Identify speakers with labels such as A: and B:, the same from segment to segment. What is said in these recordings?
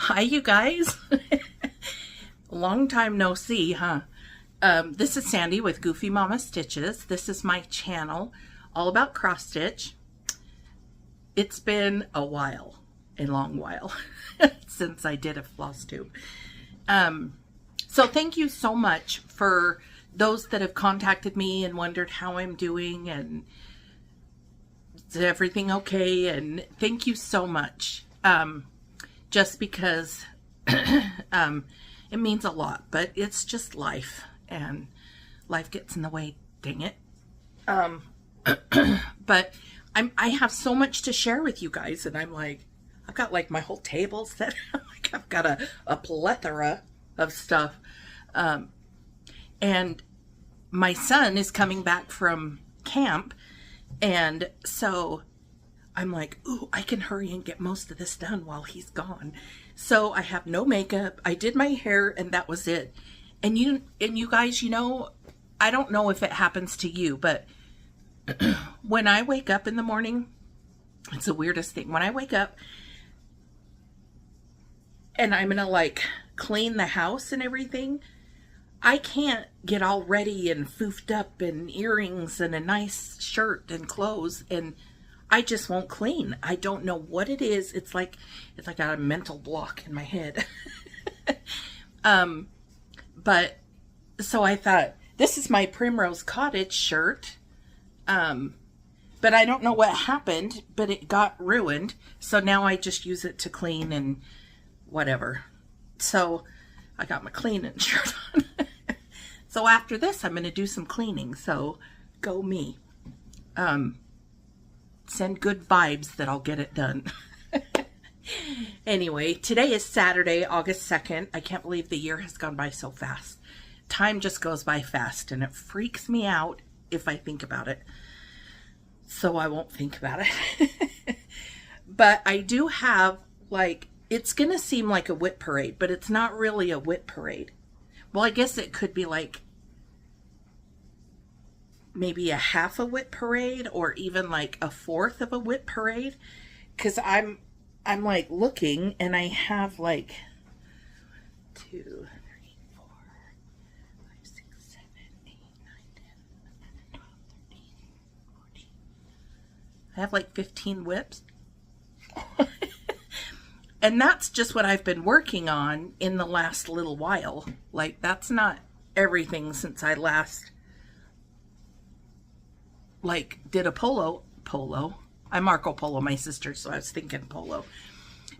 A: Hi, you guys. Long time no see, huh? This is Sandy with Goofy Mama Stitches. This is my channel all about cross stitch. It's been a while, a long while, since I did a floss tube. So thank you so much for those that have contacted me and wondered how I'm doing and is everything okay? And thank you so much. Just because it means a lot, but it's just life and life gets in the way, dang it. But I have so much to share with you guys, and I've got like my whole table set. Like I've got a plethora of stuff. And my son is coming back from camp, and so I'm like, ooh, I can hurry and get most of this done while he's gone. So I have no makeup. I did my hair and that was it. And you guys, you know, I don't know if it happens to you, but when I wake up in the morning, it's the weirdest thing. When I wake up and I'm gonna like clean the house and everything, I can't get all ready and foofed up and earrings and a nice shirt and clothes, and I just won't clean. I don't know what it is. It's like I got a mental block in my head. But so I thought, this is my Primrose Cottage shirt. But I don't know what happened, but it got ruined. So now I just use it to clean and whatever. So I got my cleaning shirt on. So after this, I'm going to do some cleaning. So go me. Send good vibes that I'll get it done. Anyway, today is Saturday, August 2nd. I can't believe the year has gone by so fast. Time just goes by fast, and it freaks me out if I think about it. So I won't think about it. But I do have, like, it's going to seem like a whip parade, but it's not really a whip parade. Well, I guess it could be like maybe a half a whip parade or even like a fourth of a whip parade, because I'm like looking and I have like 2, 3, 4, 5, 6, 7, 8, 9, 10, 11, 12, 13, 14. I have like 15 whips. And that's just what I've been working on in the last little while. Like, that's not everything since I last, like, did a polo. I'm Marco Polo, my sister, so I was thinking polo.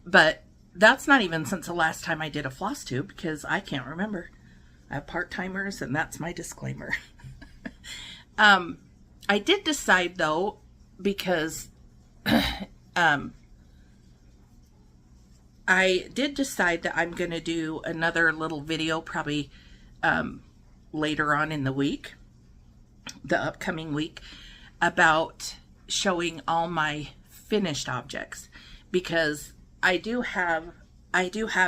A: But that's not even since the last time I did a floss tube, because I can't remember. I have part-timers, and that's my disclaimer. I did decide, though, because I did decide that I'm going to do another little video probably later on in the week, the upcoming week, about showing all my finished objects, because I do have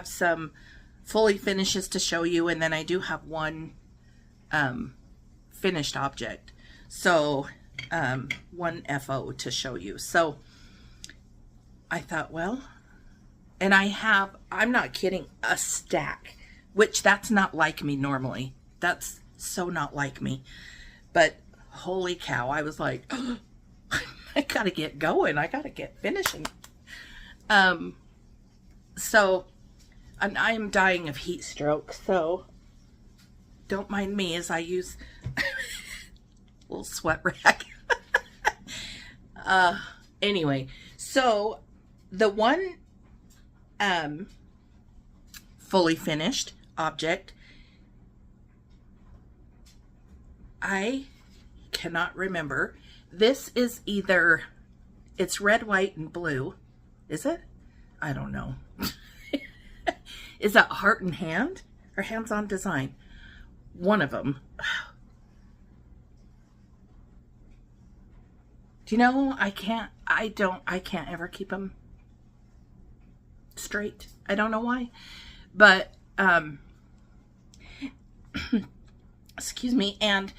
A: some fully finishes to show you, and then I do have one finished object, so one FO to show you. So I thought, well, and I'm not kidding, a stack, which that's not like me normally. That's so not like me. But holy cow, I was like, oh, I gotta get going. I gotta get finishing. So, and I am dying of heat stroke, so don't mind me as I use a little sweat rag. Anyway, so the one fully finished object, I cannot remember. This is either, it's red, white, and blue. Is it? I don't know. Is that Heart and Hand or Hands On Design? One of them. Do you know, I can't ever keep them straight. I don't know why, but excuse me. And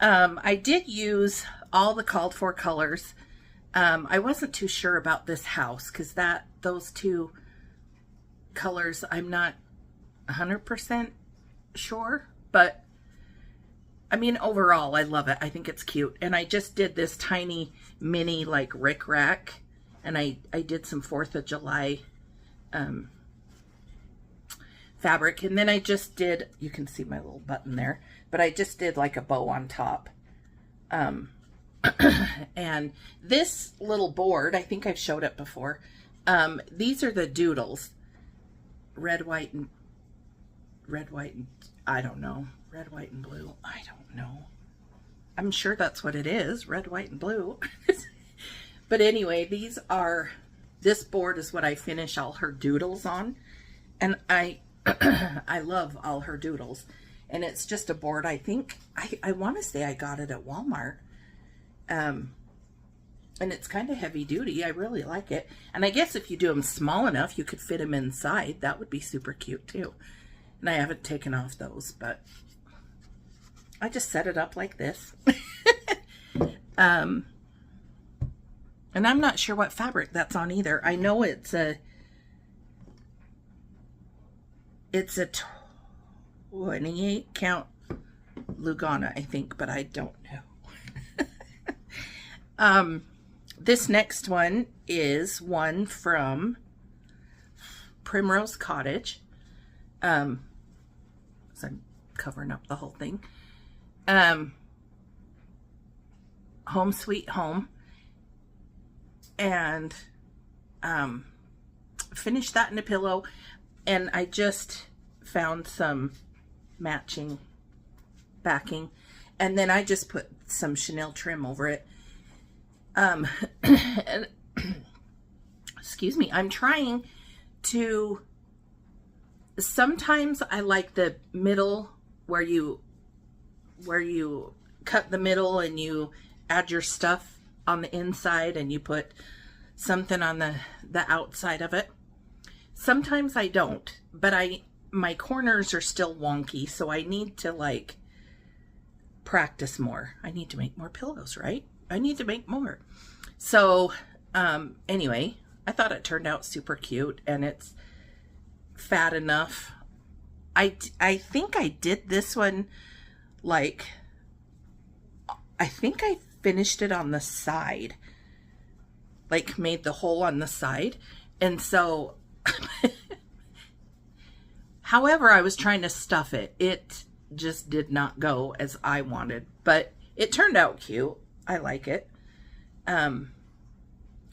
A: I did use all the called for colors. I wasn't too sure about this house because those two colors I'm not 100% sure, but I mean, overall, I love it. I think it's cute. And I just did this tiny mini like rick rack, and I did some 4th of July fabric, and then I just did, you can see my little button there, but I just did like a bow on top. And this little board, I think I've showed it before. These are the doodles. Red, white, and I don't know. Red, white, and blue. I don't know. I'm sure that's what it is. Red, white, and blue. But anyway, this board is what I finish all her doodles on. And I love all her doodles. And it's just a board, I think, I want to say I got it at Walmart. And it's kind of heavy duty. I really like it. And I guess if you do them small enough, you could fit them inside. That would be super cute too. And I haven't taken off those, but I just set it up like this. And I'm not sure what fabric that's on either. I know it's a 28 count Lugana, I think, but I don't know. This next one is one from Primrose Cottage. So I'm covering up the whole thing. Home Sweet Home. And finished that in a pillow, and I just found some matching backing, and then I just put some Chanel trim over it. And, excuse me, I'm trying to, sometimes I like the middle where you cut the middle and you add your stuff on the inside and you put something on the outside of it. Sometimes I don't, but my corners are still wonky, so I need to like practice more. I need to make more pillows, right? I need to make more. So anyway, I thought it turned out super cute, and it's fat enough. I think I did this one, like, I think I finished it on the side, like made the hole on the side. And so, however I was trying to stuff it, it just did not go as I wanted, but it turned out cute. I like it. And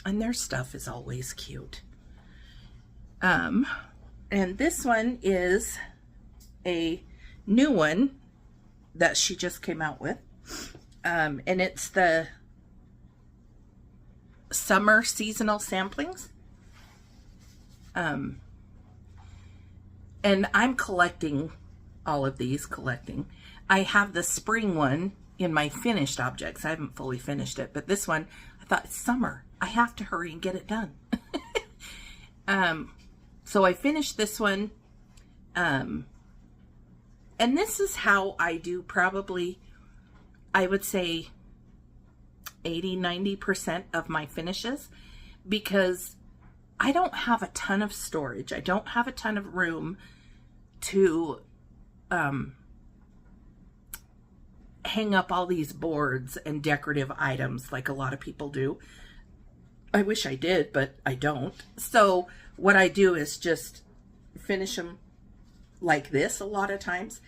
A: their stuff is always cute. And this one is a new one that she just came out with. And it's the summer seasonal samplings. And I'm collecting all of these, I have the spring one in my finished objects. I haven't fully finished it, but this one, I thought, it's summer. I have to hurry and get it done. So I finished this one. And this is how I do probably, I would say 80-90% of my finishes, because I don't have a ton of storage. I don't have a ton of room to hang up all these boards and decorative items like a lot of people do. I wish I did, but I don't. So what I do is just finish them like this a lot of times.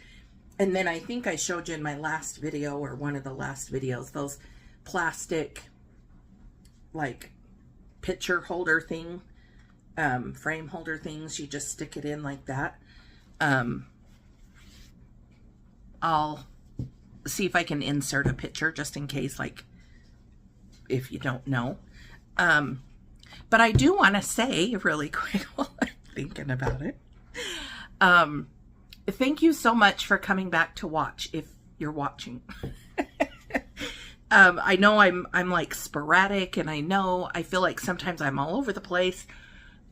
A: And then I think I showed you in my last video, or one of the last videos, those plastic like picture holder thing, frame holder things. You just stick it in like that. I'll see if I can insert a picture just in case, like, if you don't know. But I do want to say really quick while I'm thinking about it. Thank you so much for coming back to watch, if you're watching. I know I'm like sporadic, and I feel like sometimes I'm all over the place.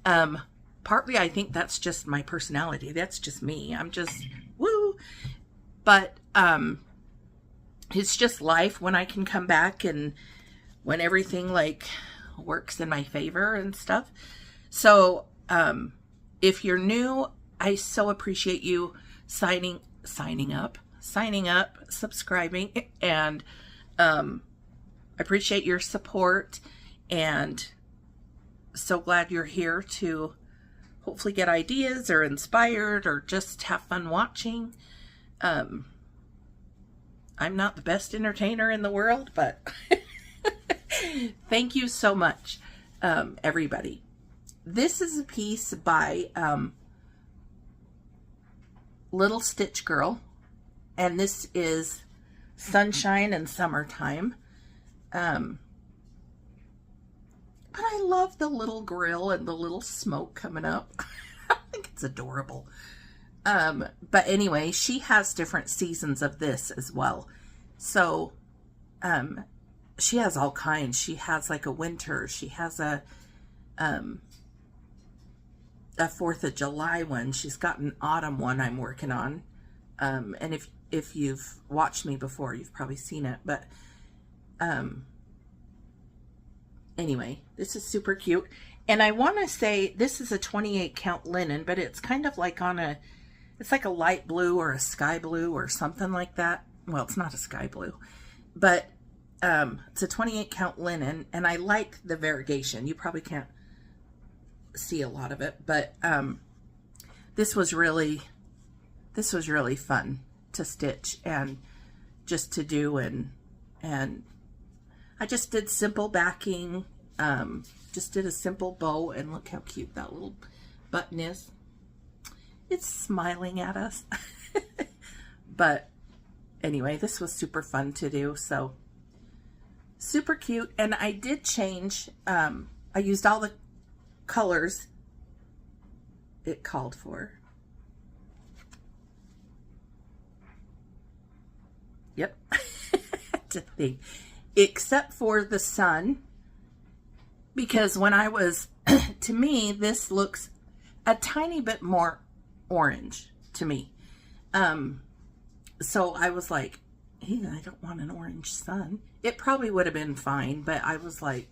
A: Partly I think that's just my personality. That's just me. I'm just woo. But it's just life when I can come back and when everything like works in my favor and stuff. So if you're new, I so appreciate you signing up, subscribing, and I appreciate your support, and so glad you're here to hopefully get ideas or inspired or just have fun watching. I'm not the best entertainer in the world, but thank you so much, everybody. This is a piece by Little Stitch Girl, and this is Sunshine and Summertime. But I love the little grill and the little smoke coming up. I think it's adorable. But anyway, she has different seasons of this as well. So, she has all kinds. She has like a winter. She has a 4th of July one. She's got an autumn one I'm working on. And if you've watched me before, you've probably seen it. But, anyway, this is super cute. And I want to say this is a 28 count linen, but it's kind of like it's like a light blue or a sky blue or something like that. Well, it's not a sky blue, but it's a 28 count linen, and I like the variegation. You probably can't see a lot of it, but this was really fun to stitch and just to do, and I just did simple backing, just did a simple bow, and look how cute that little button is. It's smiling at us. But anyway, this was super fun to do, so super cute. And I did change, I used all the colors it called for. Yep. To think. Except for the sun, because when I was, to me, this looks a tiny bit more orange to me. So I was like, hey, I don't want an orange sun. It probably would have been fine, but I was like,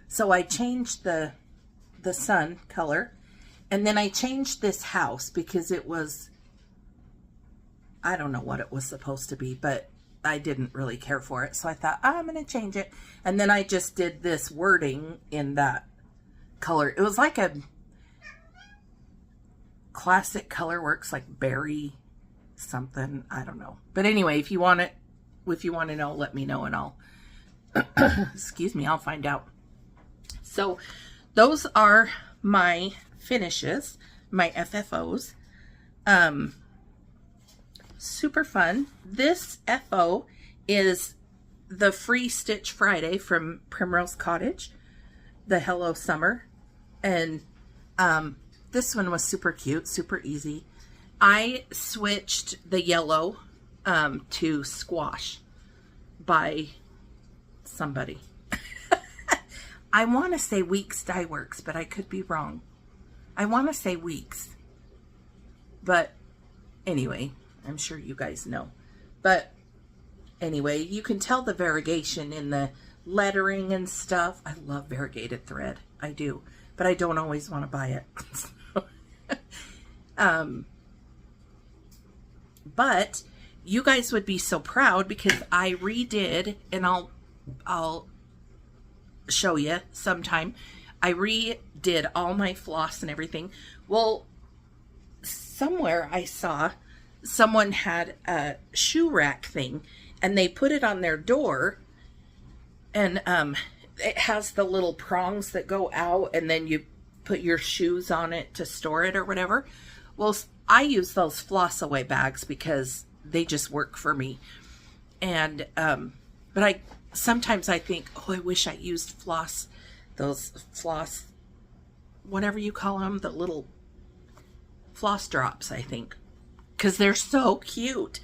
A: so I changed the sun color, and then I changed this house because it was, I don't know what it was supposed to be, but I didn't really care for it. So I thought, I'm going to change it. And then I just did this wording in that color. It was like a classic colorworks, like berry something. I don't know. But anyway, if you want to know, let me know and I'll, excuse me, I'll find out. So those are my finishes, my FFOs. Super fun. This FO is the free Stitch Friday from Primrose Cottage, the Hello Summer. And this one was super cute, super easy. I switched the yellow to Squash by somebody. I want to say Weeks Dye Works, but I could be wrong. I want to say Weeks. But anyway, I'm sure you guys know. But anyway, you can tell the variegation in the lettering and stuff. I love variegated thread. I do. But I don't always want to buy it. But you guys would be so proud because I redid, and I'll show you sometime. I redid all my floss and everything. Well, somewhere I saw someone had a shoe rack thing, and they put it on their door, and it has the little prongs that go out, and then you put your shoes on it to store it or whatever. Well, I use those floss away bags because they just work for me. And but sometimes I think, oh, I wish I used floss, those floss, whatever you call them, the little floss drops, I think. Because they're so cute.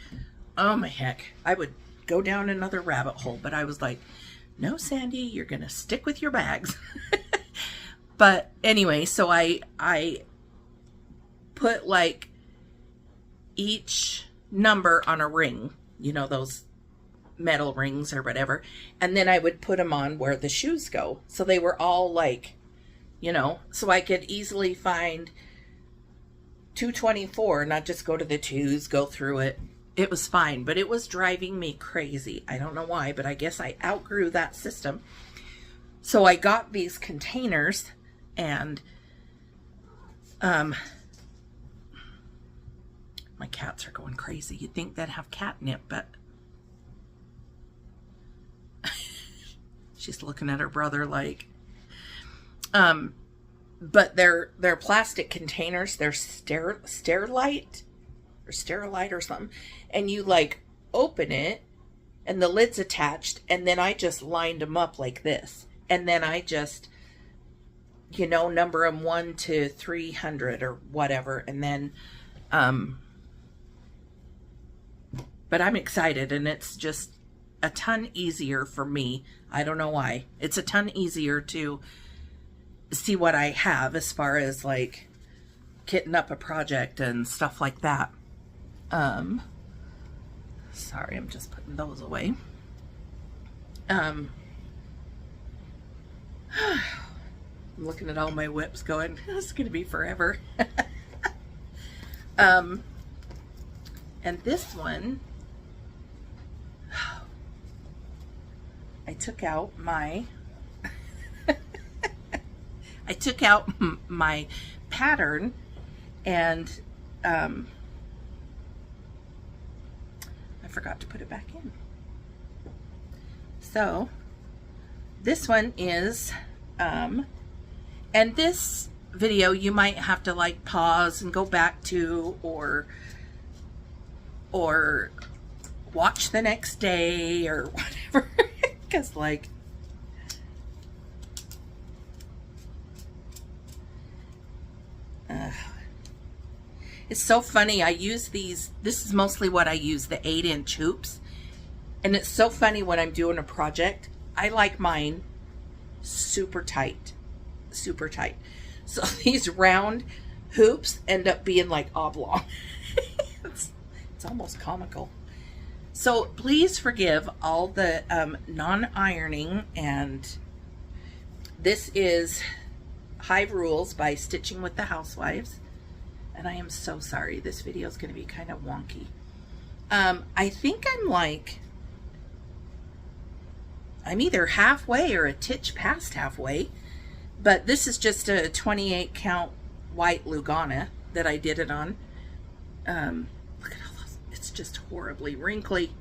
A: Oh my heck. I would go down another rabbit hole, but I was like, no, Sandy, you're going to stick with your bags. But anyway, so I put like each number on a ring, you know, those metal rings or whatever. And then I would put them on where the shoes go. So they were all like, you know, so I could easily find 224, not just go to the twos, go through it. It was fine, but it was driving me crazy. I don't know why, but I guess I outgrew that system. So I got these containers, and my cats are going crazy. You'd think they'd have catnip, but she's looking at her brother like, but they're plastic containers. They're sterilite or something. And you like open it and the lid's attached, and then I just lined them up like this. And then I just, you know, number them 1 to 300 or whatever. And then, but I'm excited, and it's just a ton easier for me. I don't know why. It's a ton easier to see what I have as far as like kitting up a project and stuff like that. Sorry, I'm just putting those away. I'm looking at all my whips going, this is going to be forever. And this one, I took out my my pattern, and I forgot to put it back in. So this one is and this video you might have to like pause and go back to, or watch the next day or whatever, because like it's so funny. I use these, this is mostly what I use, the 8-inch hoops. And it's so funny when I'm doing a project, I like mine super tight, super tight. So these round hoops end up being like oblong. It's almost comical. So please forgive all the non-ironing, and this is Hive Rules by Stitching with the Housewives. And I am so sorry. This video is going to be kind of wonky. I think I'm either halfway or a titch past halfway. But this is just a 28 count white Lugana that I did it on. Look at all those. It's just horribly wrinkly.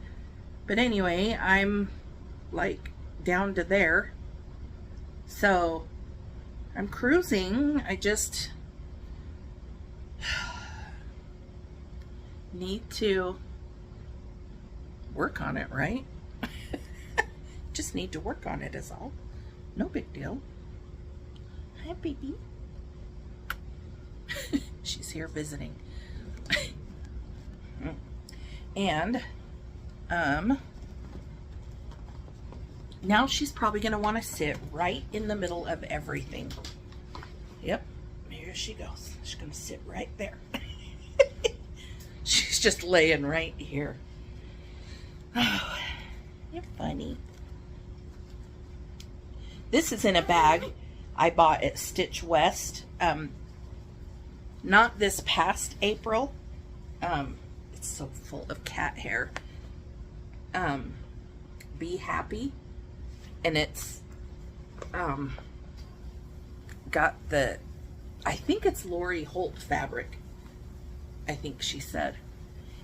A: But anyway, I'm like down to there. So I'm cruising. I just need to work on it, right? Just need to work on it is all. No big deal. Hi, baby. She's here visiting. And now she's probably going to want to sit right in the middle of everything. Yep, here she goes. She's going to sit right there. She's just laying right here. Oh, you're funny. This is in a bag I bought at Stitch West. Not this past April. It's so full of cat hair. Be Happy. And it's got the, I think it's Lori Holt fabric. I think she said.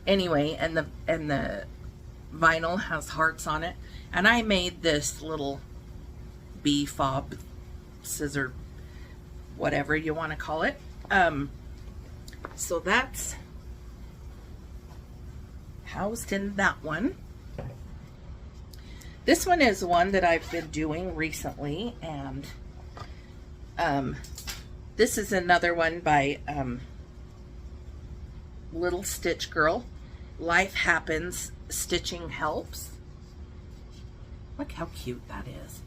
A: Anyway, and the vinyl has hearts on it. And I made this little bee fob scissor, whatever you want to call it. So that's housed in that one. This one is one that I've been doing recently, and this is another one by Little Stitch Girl. Life Happens, Stitching Helps. Look how cute that is.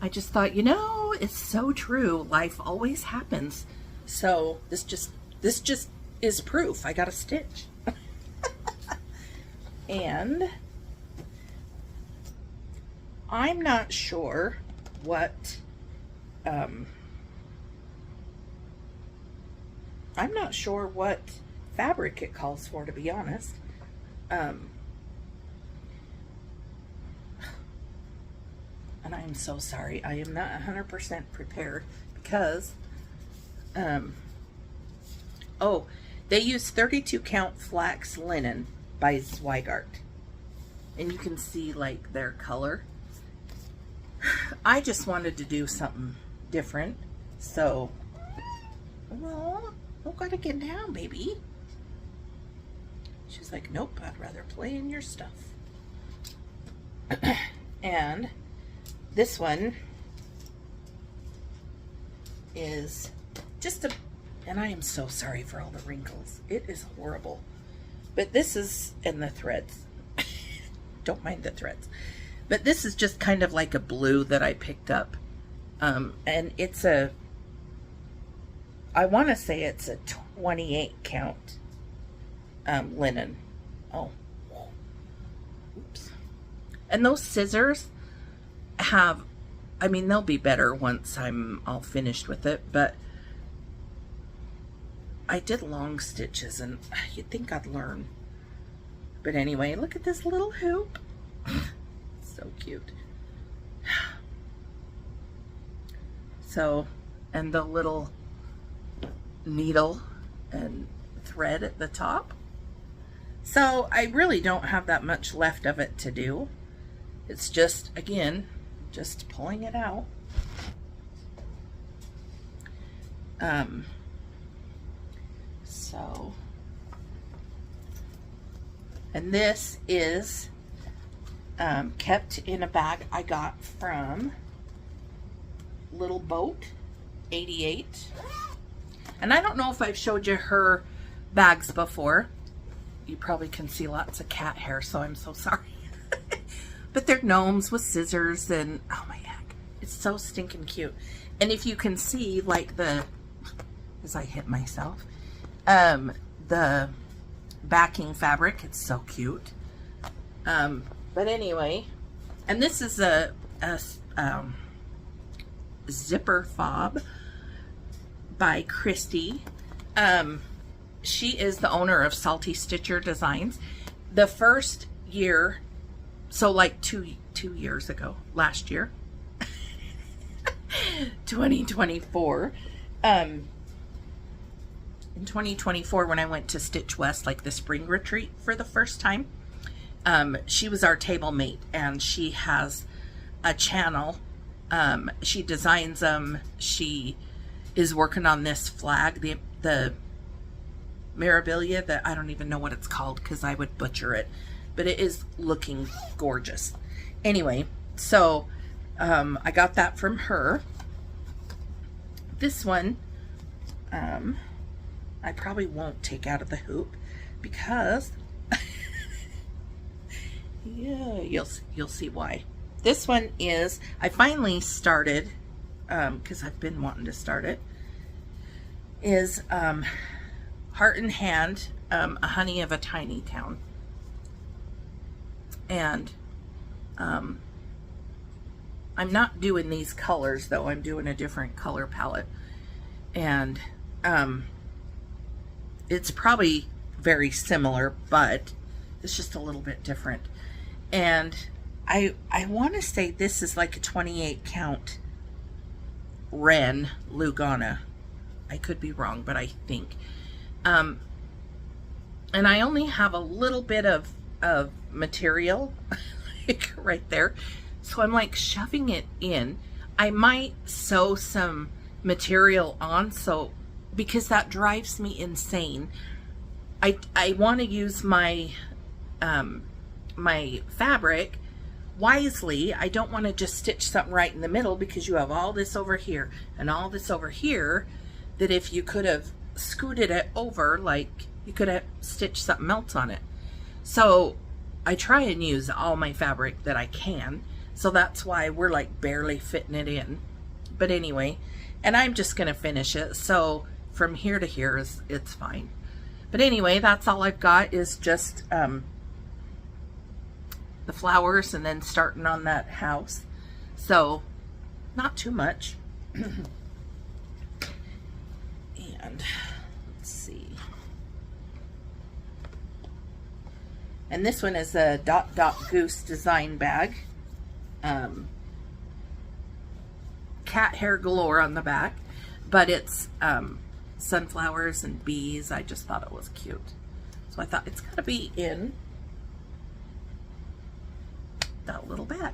A: I just thought, you know, it's so true. Life always happens. So this just is proof. I got a stitch. And I'm not sure what I'm not sure what fabric it calls for, to be honest. And I am so sorry. I am not 100% prepared because, oh, they use 32 count flax linen by Zweigart. And you can see like their color. I just wanted to do something different. So, well, don't gotta get down, baby. She's like, nope, I'd rather play in your stuff. And this one is just a, and I am so sorry for all the wrinkles. It is horrible. But this is, and the threads. Don't mind the threads. But this is just kind of like a blue that I picked up. And it's a, I want to say it's a 28 count linen. Oh, oops. And those scissors have, I mean, they'll be better once I'm all finished with it, but I did long stitches and you'd think I'd learn. But anyway, look at this little hoop. So cute. So, and the little needle and thread at the top. So I really don't have that much left of it to do. It's just, again, just pulling it out. So, and this is kept in a bag I got from Little Boat 88. And I don't know if I've showed you her bags before. You probably can see lots of cat hair, so I'm so sorry. But they're gnomes with scissors and, oh my heck, it's so stinking cute. And if you can see, like the, as I hit myself, the backing fabric, it's so cute. But anyway, and this is a zipper fob by Christy. She is the owner of Salty Stitcher Designs. The first year, so like two years ago, last year, 2024. In 2024, when I went to Stitch West, like the spring retreat for the first time, she was our table mate, and she has a channel. She designs them. She is working on this flag, the Mirabilia, that I don't even know what it's called because I would butcher it, but it is looking gorgeous. Anyway, so I got that from her. This one, I probably won't take out of the hoop because yeah, you'll see why. This one is, I finally started, because I've been wanting to start it, is Heart and Hand, A Honey of a Tiny Town. And I'm not doing these colors though, I'm doing a different color palette. And it's probably very similar, but it's just a little bit different. And I want to say this is like a 28 count Ren Lugana. I could be wrong, but I think. And I only have a little bit of material like right there. So I'm like shoving it in. I might sew some material on, so because that drives me insane. I want to use my my fabric wisely. I don't want to just stitch something right in the middle, because you have all this over here and all this over here, that if you could have scooted it over, like you could have stitched something else on it. So I try and use all my fabric that I can. So that's why we're like barely fitting it in. But anyway, and I'm just going to finish it. So from here to here it's fine. But anyway, that's all I've got is just the flowers and then starting on that house. So not too much. And let's let's see. And this one is a Dot Dot Goose design bag. Cat hair galore on the back, but it's sunflowers and bees. I just thought it was cute. So I thought it's got to be in that little bag.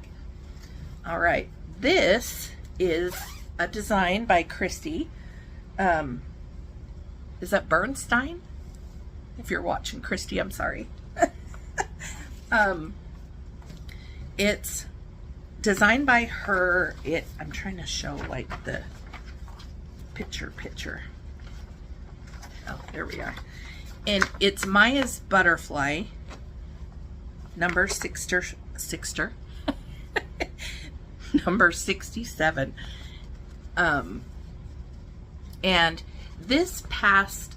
A: All right, this is a design by Christy. Is that Bernstein? If you're watching, Christy, I'm sorry. It's designed by her. I'm trying to show like the picture. Oh, there we are. And it's Maya's Butterfly, number sixter, number 67. And this past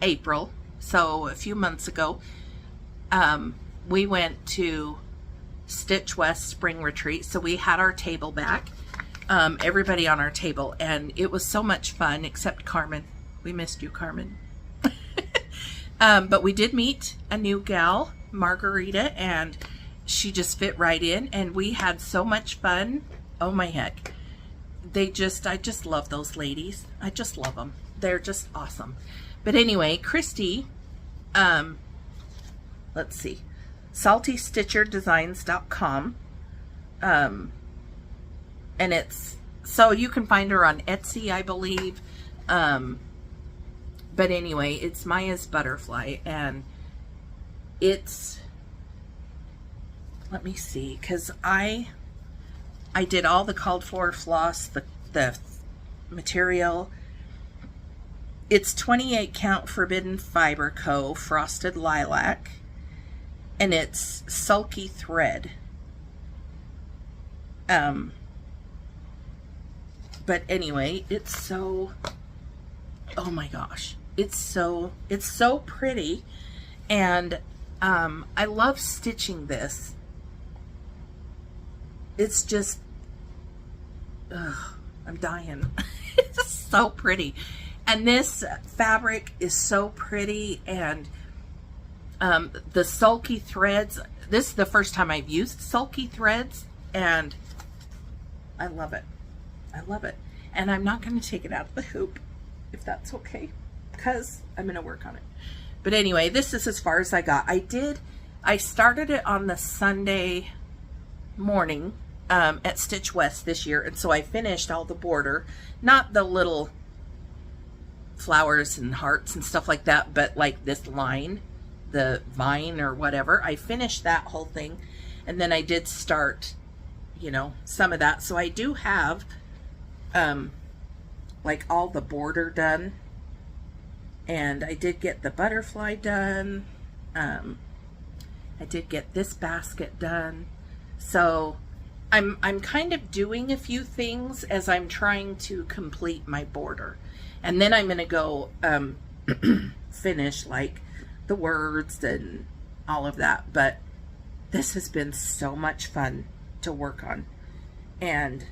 A: April, so a few months ago, we went to Stitch West Spring Retreat. So we had our table back, everybody on our table, and it was so much fun, except Carmen. We missed you, Carmen. But we did meet a new gal, Margarita, and she just fit right in, and we had so much fun. Oh my heck. I just love those ladies. I just love them. They're just awesome. But anyway, Christy, let's see, saltystitcherdesigns.com. And so you can find her on Etsy, I believe. But anyway, it's Maya's Butterfly, and it's, let me see, because I did all the called for floss, the material. It's 28 count Forbidden Fiber Co. Frosted Lilac, and it's sulky thread. But anyway, it's so, oh my gosh, it's so pretty, and I love stitching this. It's just, I'm dying. It's so pretty. And this fabric is so pretty, and the sulky threads, this is the first time I've used sulky threads, and I love it. I love it. And I'm not going to take it out of the hoop, if that's okay, because I'm going to work on it. But anyway, this is as far as I got. I started it on the Sunday morning at Stitch West this year, and so I finished all the border, not the little flowers and hearts and stuff like that, but like this line, the vine or whatever. I finished that whole thing, and then I did start, you know, some of that. So I do have like all the border done, and I did get the butterfly done. I did get this basket done. So I'm kind of doing a few things as I'm trying to complete my border. And then I'm going to go finish like the words and all of that. But this has been so much fun to work on. And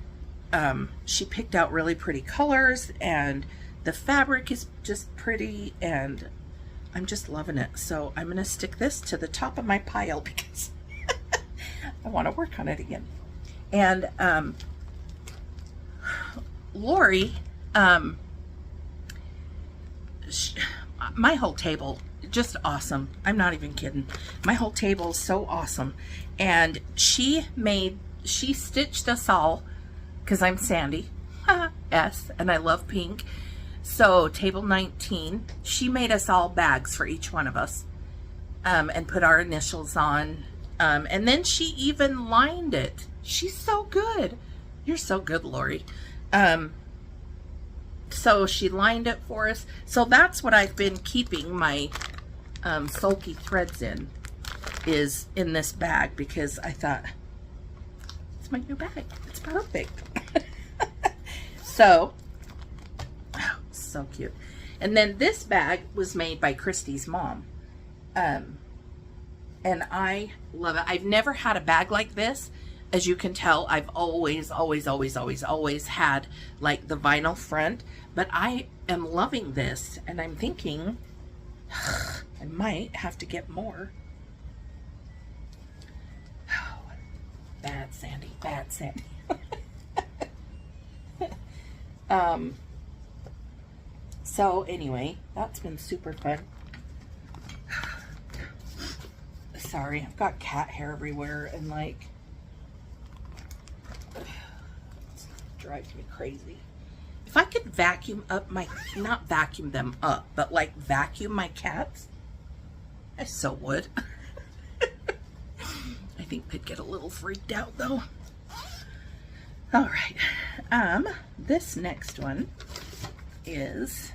A: she picked out really pretty colors, and the fabric is just pretty, and I'm just loving it. So I'm going to stick this to the top of my pile because I want to work on it again. And Lori, my whole table, just awesome. I'm not even kidding. My whole table is so awesome. And she stitched us all, because I'm Sandy, S, and I love pink. So table 19, she made us all bags for each one of us, and put our initials on. And then she even lined it. She's so good. You're so good, Lori. So she lined it for us. So that's what I've been keeping my sulky threads in, is in this bag, because I thought, it's my new bag. It's perfect. So, oh, so cute. And then this bag was made by Christy's mom. And I love it. I've never had a bag like this. as you can tell, I've always had like the vinyl front, but I am loving this, and I'm thinking I might have to get more. Oh, bad Sandy, bad Sandy. So anyway, that's been super fun. Sorry, I've got cat hair everywhere, and like, it drives me crazy. If I could vacuum up my, not vacuum them up, but like vacuum my cats, I so would. I think they'd get a little freaked out though. All right, this next one is,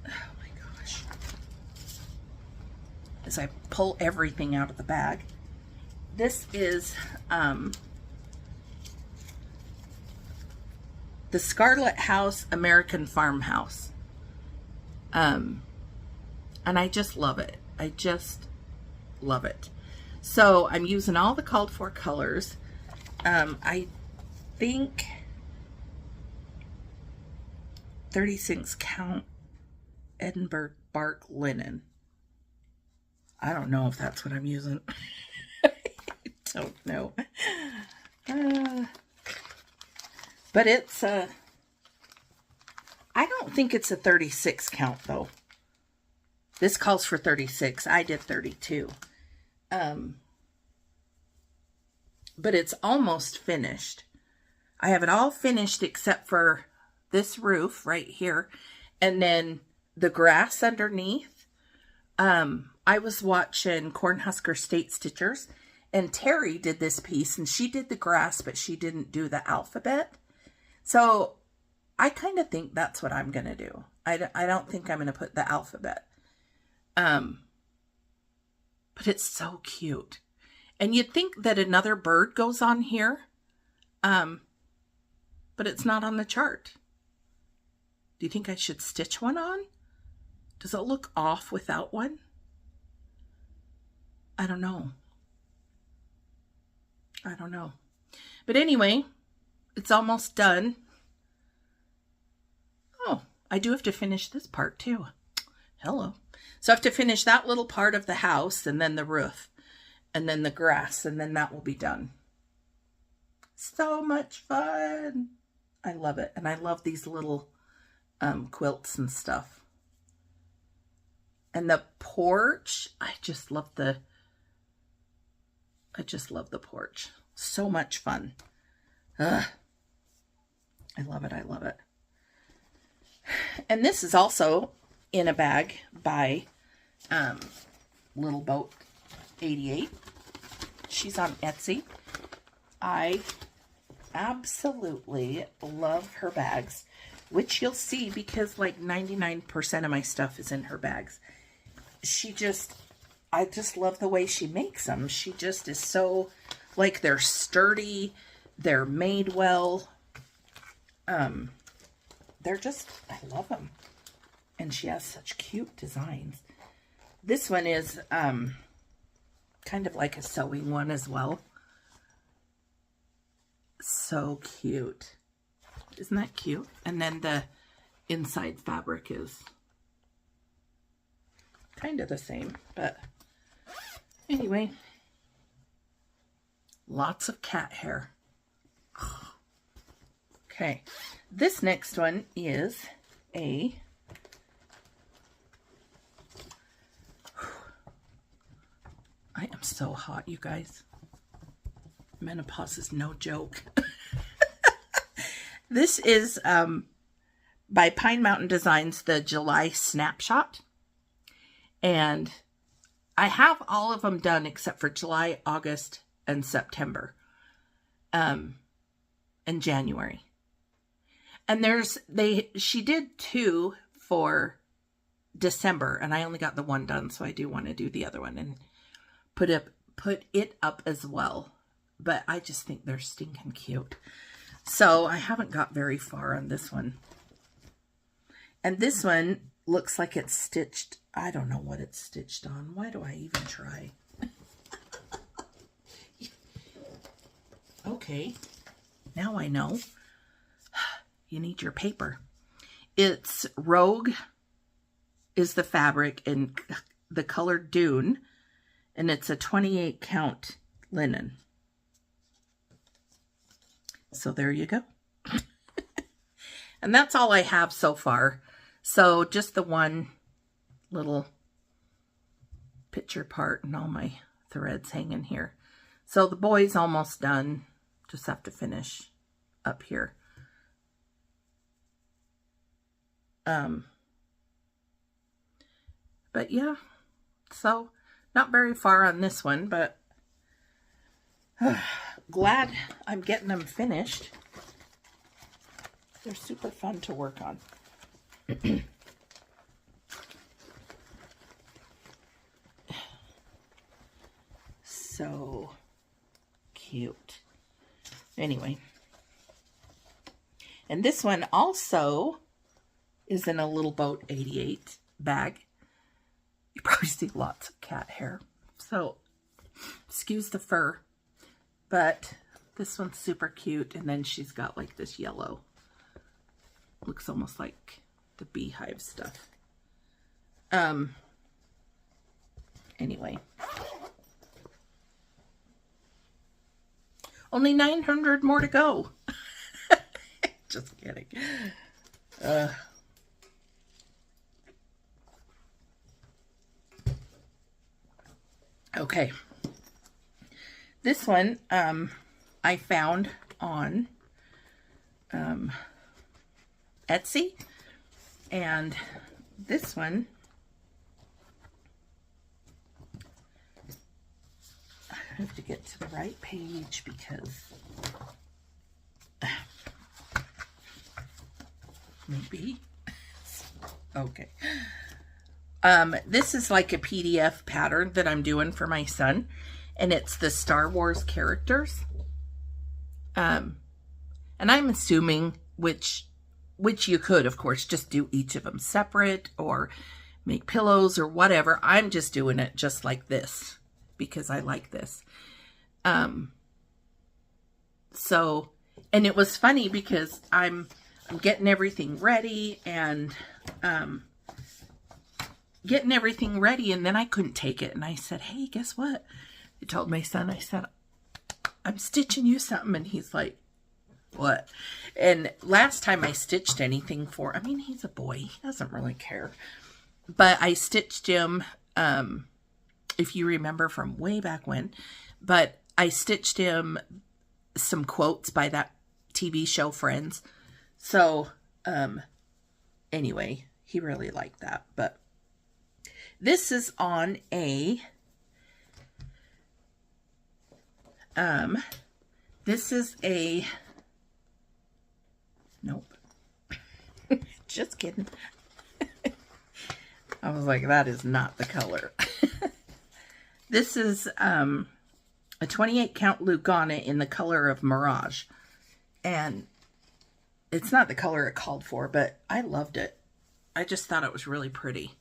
A: oh my gosh, as I pull everything out of the bag, this is the Scarlet House American Farmhouse. And I just love it. I just love it. So I'm using all the called for colors. I think 36 count Edinburgh bark linen. I don't know if that's what I'm using. I don't know. But it's I don't think it's a 36 count though. This calls for 36. I did 32. But it's almost finished. I have it all finished except for this roof right here, and then the grass underneath. I was watching Cornhusker State Stitchers, and Terry did this piece, and she did the grass, but she didn't do the alphabet. So I kind of think that's what I'm going to do. I don't think I'm going to put the alphabet. But it's so cute. And you'd think that another bird goes on here, but it's not on the chart. Do you think I should stitch one on? Does it look off without one? I don't know. I don't know. But anyway, it's almost done. Oh, I do have to finish this part too. Hello. So I have to finish that little part of the house, and then the roof, and then the grass, and then that will be done. So much fun. I love it. And I love these little quilts and stuff. And the porch, I just love the porch. So much fun. Ugh. I love it. I love it. And this is also in a bag by Little Boat 88. She's on Etsy. I absolutely love her bags, which you'll see because like 99% of my stuff is in her bags. I just love the way she makes them. She just is so, like, they're sturdy, they're made well. They're just, I love them. And she has such cute designs. This one is kind of like a sewing one as well. So cute. Isn't that cute? And then the inside fabric is kind of the same, but anyway, lots of cat hair. Okay, this next one is I am so hot, you guys. Menopause is no joke. This is by Pine Mountain Designs, the July Snapshot. And I have all of them done except for July, August, and September. And January. And she did 2 for December, and I only got the one done, so I do want to do the other one and put it up as well. But I just think they're stinking cute. So I haven't got very far on this one. And this one looks like it's stitched. I don't know what it's stitched on. Why do I even try? Okay, now I know. You need your paper. It's Rogue is the fabric and the color Dune, and it's a 28 count linen. So there you go. And that's all I have so far. So just the one little picture part and all my threads hanging here. So the boy's almost done. Just have to finish up here. But yeah, so not very far on this one, but glad I'm getting them finished. They're super fun to work on. So cute. Anyway. And this one also is in a Little Boat 88 bag. You probably see lots of cat hair. So, excuse the fur. But this one's super cute. And then she's got like this yellow. Looks almost like the beehive stuff. Anyway. Only 900 more to go. Just kidding. Okay. This one I found on Etsy. And this one I have to get to the right page because maybe. Okay. This is like a PDF pattern that I'm doing for my son, and it's the Star Wars characters. And I'm assuming which you could, of course, just do each of them separate or make pillows or whatever. I'm just doing it just like this because I like this. So, and it was funny because I'm getting everything ready and, and then I couldn't take it. And I said, hey, guess what? I told my son, I said, I'm stitching you something. And he's like, what? And last time I stitched anything for, I mean, he's a boy. He doesn't really care. But I stitched him, if you remember from way back when, but I stitched him some quotes by that TV show Friends. So, anyway, he really liked that. But this is on a, nope. Just kidding. I was like, that is not the color. This is a 28 count Lugana in the color of Mirage. And it's not the color it called for, but I loved it. I just thought it was really pretty.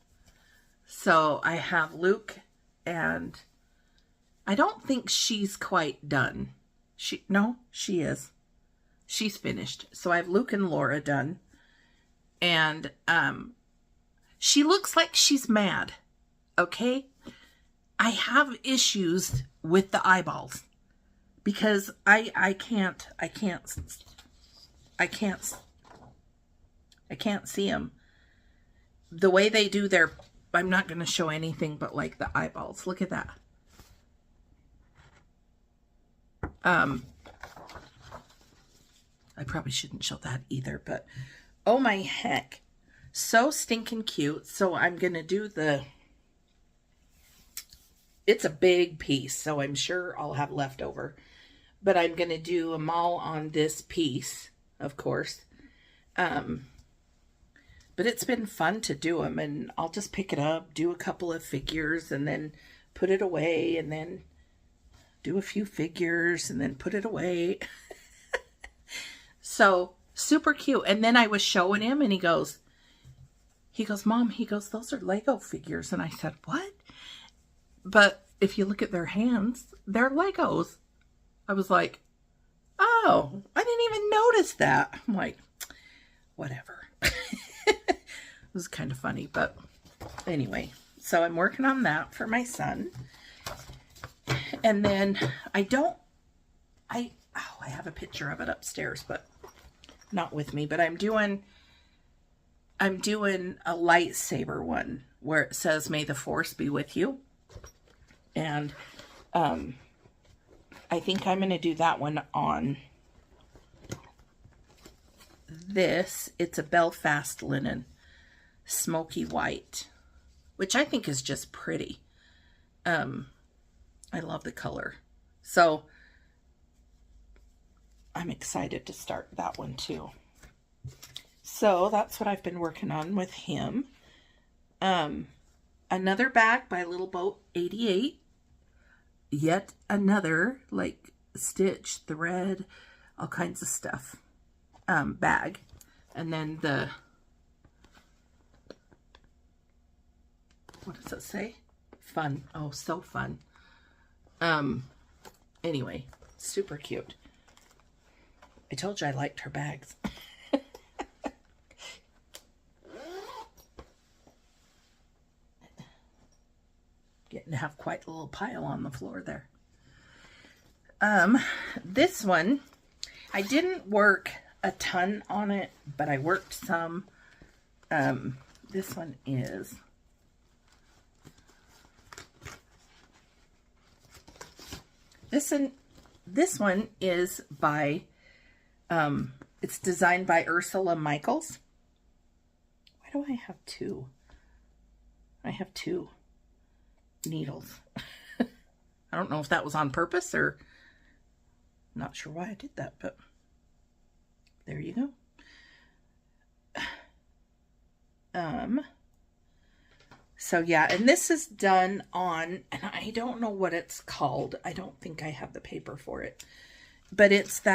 A: So I have Luke, and I don't think she's quite done. No, she is. She's finished. So I have Luke and Laura done. And she looks like she's mad. Okay? I have issues with the eyeballs because I can't see them. The way they do their, I'm not going to show anything but like the eyeballs. Look at that. I probably shouldn't show that either, but oh my heck. So stinking cute. So I'm going to do it's a big piece, so I'm sure I'll have leftover. But I'm going to do them all on this piece, of course. But it's been fun to do them, and I'll just pick it up, do a couple of figures, and then put it away, and then do a few figures, and then put it away. So, super cute. And then I was showing him, and he goes, Mom, those are Lego figures. And I said, what? But if you look at their hands, they're Legos. I was like, Oh, I didn't even notice that. I'm like, whatever. It was kind of funny, but anyway. So I'm working on that for my son. And then I have a picture of it upstairs, but not with me. But I'm doing a lightsaber one where it says, "May the Force be with you." And I think I'm going to do that one on this. It's a Belfast linen, smoky white, which I think is just pretty. I love the color. So I'm excited to start that one too. So that's what I've been working on with him. Another bag by Little Boat 88. Yet another, like, stitch, thread, all kinds of stuff, bag. And then the, what does it say? Fun. Oh, so fun. Anyway, super cute. I told you I liked her bags. Getting to have quite a little pile on the floor there. This one, I didn't work a ton on it, but I worked some. This one is this one is by it's designed by Ursula Michaels. Why do I have two? I have two needles. I don't know if that was on purpose or not sure why I did that, but there you go. So yeah, and this is done on, and I don't know what it's called. I don't think I have the paper for it, but it's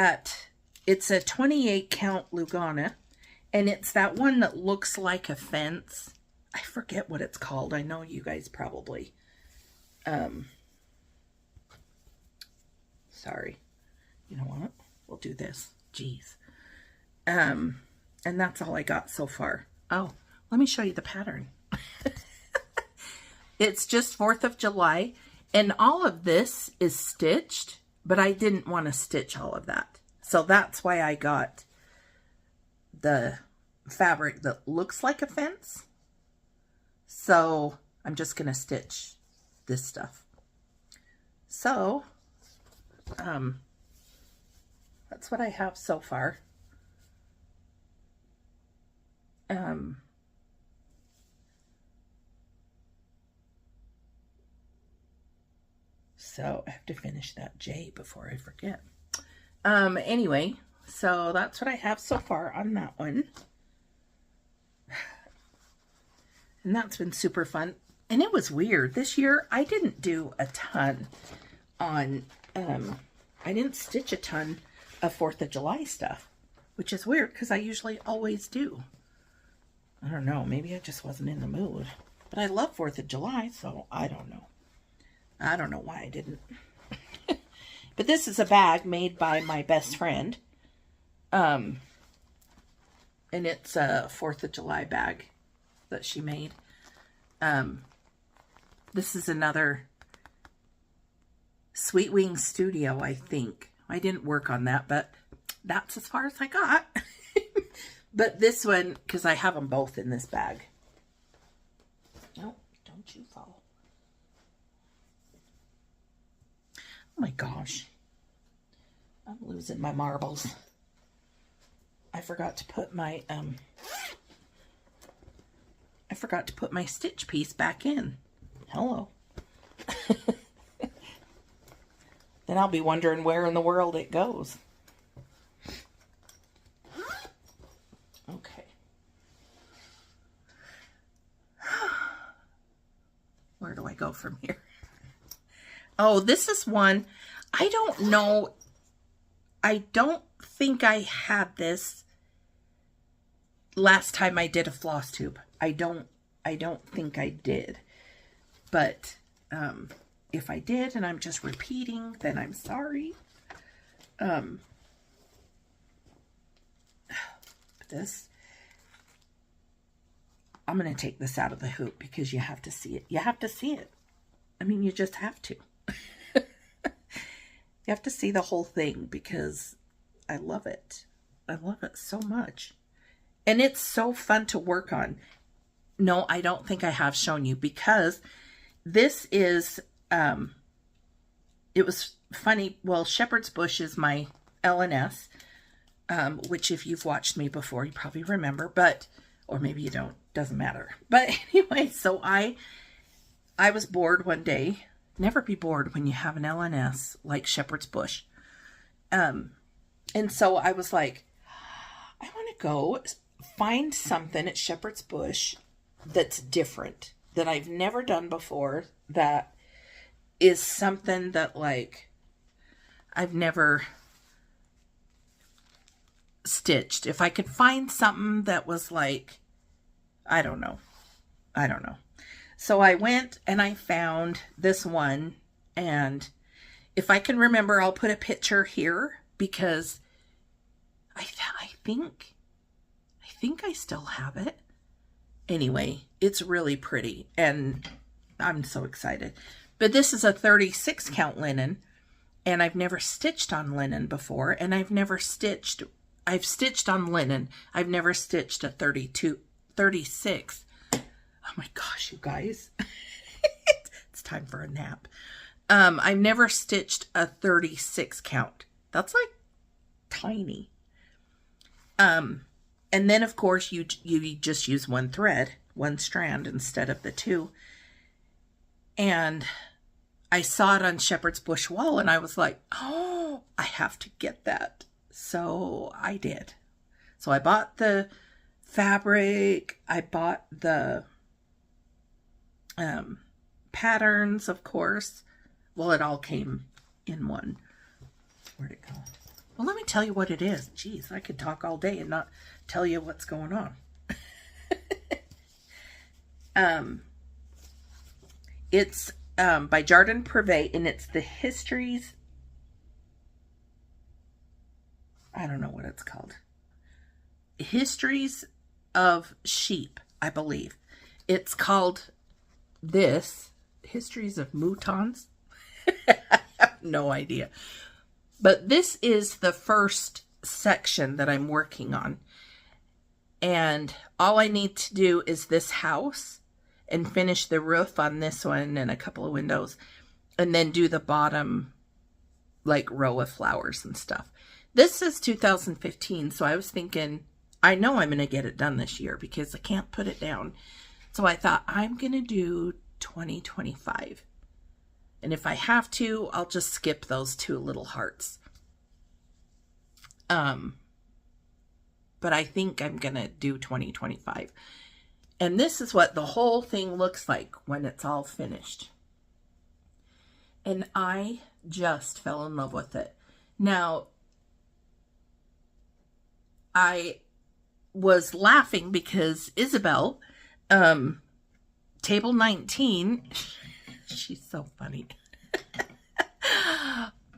A: a 28 count Lugana, and it's that one that looks like a fence. I forget what it's called. I know you guys probably, sorry. You know what? We'll do this. Jeez. And that's all I got so far. Oh, let me show you the pattern. It's just 4th of July, and all of this is stitched, but I didn't want to stitch all of that. So that's why I got the fabric that looks like a fence. So I'm just going to stitch this stuff. So, that's what I have so far. So I have to finish that J before I forget. Anyway, so that's what I have so far on that one. And that's been super fun. And it was weird. This year, I didn't do a ton on, I didn't stitch a ton of 4th of July stuff, which is weird because I usually always do. I don't know. Maybe I just wasn't in the mood. But I love 4th of July, so I don't know. I don't know why I didn't. But this is a bag made by my best friend. And it's a 4th of July bag that she made. This is another Sweet Wings Studio, I think. I didn't work on that, but that's as far as I got. But this one, because I have them both in this bag. No, don't you fall. Oh my gosh. I'm losing my marbles. I forgot to put my stitch piece back in. Hello. Then I'll be wondering where in the world it goes. Okay. Where do I go from here? Oh, this is one. I don't know. I don't think I had this last time I did a floss tube. I don't think I did. But if I did and I'm just repeating, then I'm sorry. this. I'm going to take this out of the hoop because you have to see it. You have to see it. I mean, you just have to. You have to see the whole thing because I love it. I love it so much. And it's so fun to work on. No, I don't think I have shown you because this is, it was funny. Well, Shepherd's Bush is my L&S, which if you've watched me before, you probably remember, but, or maybe you don't, doesn't matter. But anyway, so I was bored one day. Never be bored when you have an L&S like Shepherd's Bush. And so I was like, I want to go find something at Shepherd's Bush that's different, that I've never done before, that is something that like I've never stitched. If I could find something that was like, I don't know. So I went and I found this one, and if I can remember, I'll put a picture here because I think I still have it. Anyway, it's really pretty and I'm so excited. But this is a 36 count linen, and I've never stitched on linen before, and I've stitched on linen. I've never stitched a 36. Oh my gosh, you guys. It's time for a nap. I've never stitched a 36 count. That's like tiny. And then of course you just use one thread, one strand instead of the two. And I saw it on Shepherd's Bush wall and I was like, oh, I have to get that. So I did. So I bought the fabric. I bought the patterns, of course. Well, it all came in one. Where'd it go? Well, let me tell you what it is. Jeez, I could talk all day and not tell you what's going on. It's by Jardin Privé, and it's the Histories. I don't know what it's called. Histories of Sheep, I believe. It's called this, Histories of Moutons. I have no idea. But this is the first section that I'm working on. And all I need to do is this house and finish the roof on this one and a couple of windows. And then do the bottom, like, row of flowers and stuff. This is 2015, so I was thinking, I know I'm going to get it done this year because I can't put it down. So I thought, I'm going to do 2025. And if I have to, I'll just skip those two little hearts. But I think I'm going to do 2025. And this is what the whole thing looks like when it's all finished. And I just fell in love with it. Now, I was laughing because Isabel, table 19, she's so funny.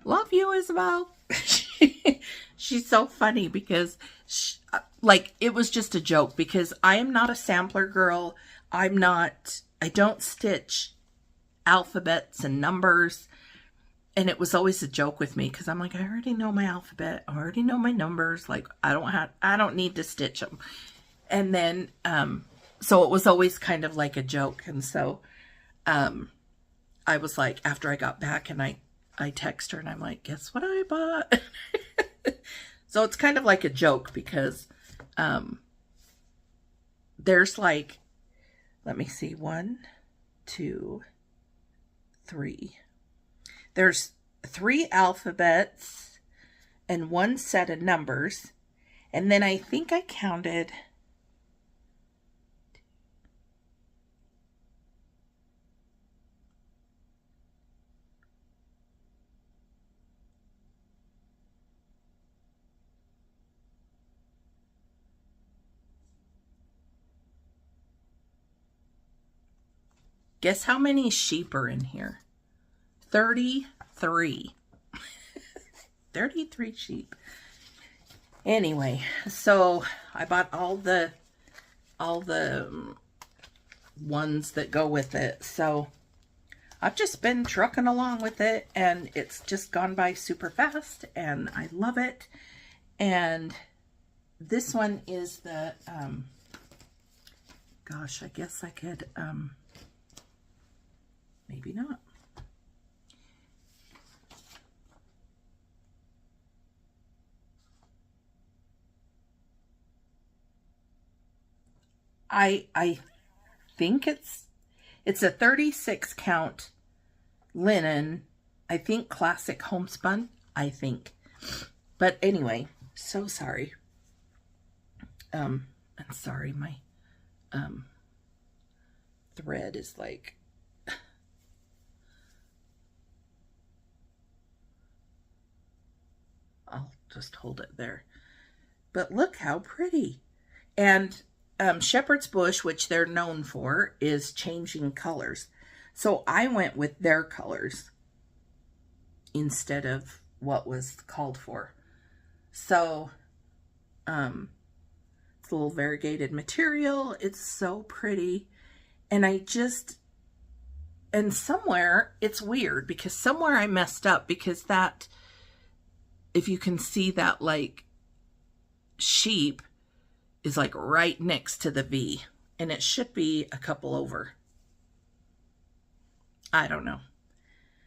A: Love you, Isabel. She's so funny because it was just a joke because I am not a sampler girl. I don't stitch alphabets and numbers. And it was always a joke with me because I'm like, I already know my alphabet. I already know my numbers. Like, I don't need to stitch them. And then, so it was always kind of like a joke. And so, I was like, after I got back and I text her and I'm like, guess what I bought? So it's kind of like a joke because, there's like, let me see, 1, 2, 3. There's 3 alphabets and 1 set of numbers. And then I think I counted guess how many sheep are in here? 33. 33 sheep. Anyway, so I bought all the ones that go with it. So I've just been trucking along with it, and it's just gone by super fast, and I love it. And this one is the, gosh, I guess I could, maybe not. I think it's a 36 count linen. I think classic homespun, I think. But anyway, so sorry. I'm sorry, my thread is like I'll just hold it there. But look how pretty. And shepherd's bush, which they're known for, is changing colors. So I went with their colors instead of what was called for. So it's a little variegated material. It's so pretty. And and somewhere it's weird because somewhere I messed up, because that, if you can see that, like, sheep is like right next to the V, and it should be a couple over. I don't know,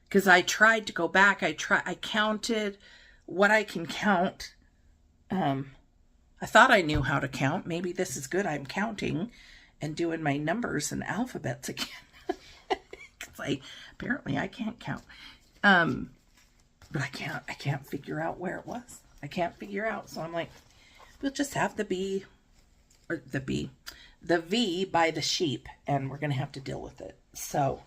A: because I tried to go back. I counted what I can count. I thought I knew how to count. Maybe this is good. I'm counting and doing my numbers and alphabets again. It's apparently I can't count. But I can't figure out where it was. I can't figure out. So I'm like, we'll just have the V by the sheep, and we're going to have to deal with it. So,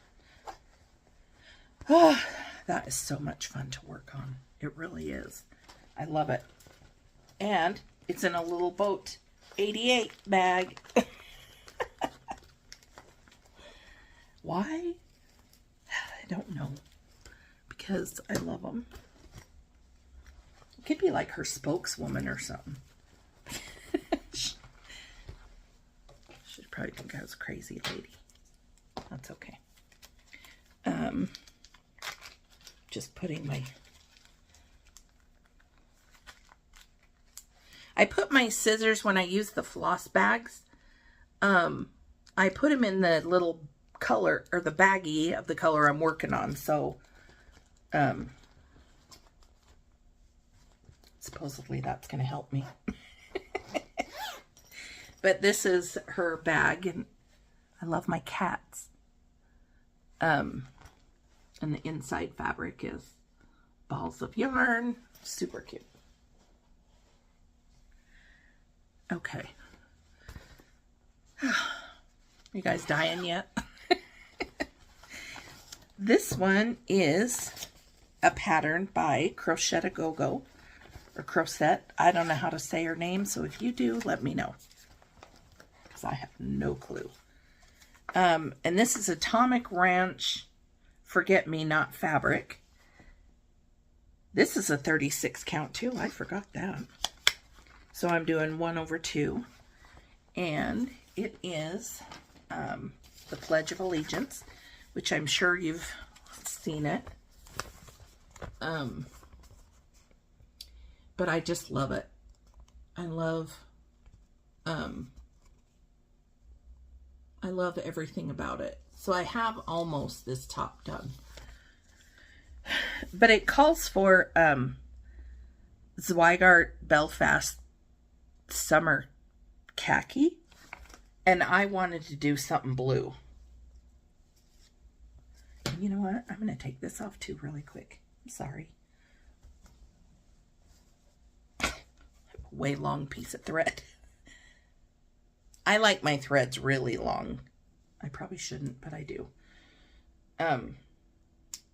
A: that is so much fun to work on. It really is. I love it. And it's in a little boat 88 bag. Why? I don't know. Because I love them. It could be like her spokeswoman or something. She'd probably think I was a crazy lady. That's okay. Just putting I put my scissors when I use the floss bags. I put them in the little color, or the baggie of the color I'm working on. So, supposedly that's going to help me. But this is her bag, and I love my cats. And the inside fabric is balls of yarn. Super cute. Okay. You guys dying yet? This one is a pattern by Crochet A Go-Go, or Crochet. I don't know how to say her name, so if you do, let me know, because I have no clue. And this is Atomic Ranch Forget-Me-Not fabric. This is a 36 count too. I forgot that. So I'm doing 1/2, and it is the Pledge of Allegiance, which I'm sure you've seen it. But I just love it. I love everything about it. So I have almost this top done. But it calls for Zweigart Belfast Summer Khaki. And I wanted to do something blue. You know what? I'm going to take this off too really quick. I'm sorry. Way long piece of thread. I like my threads really long. I probably shouldn't, but I do.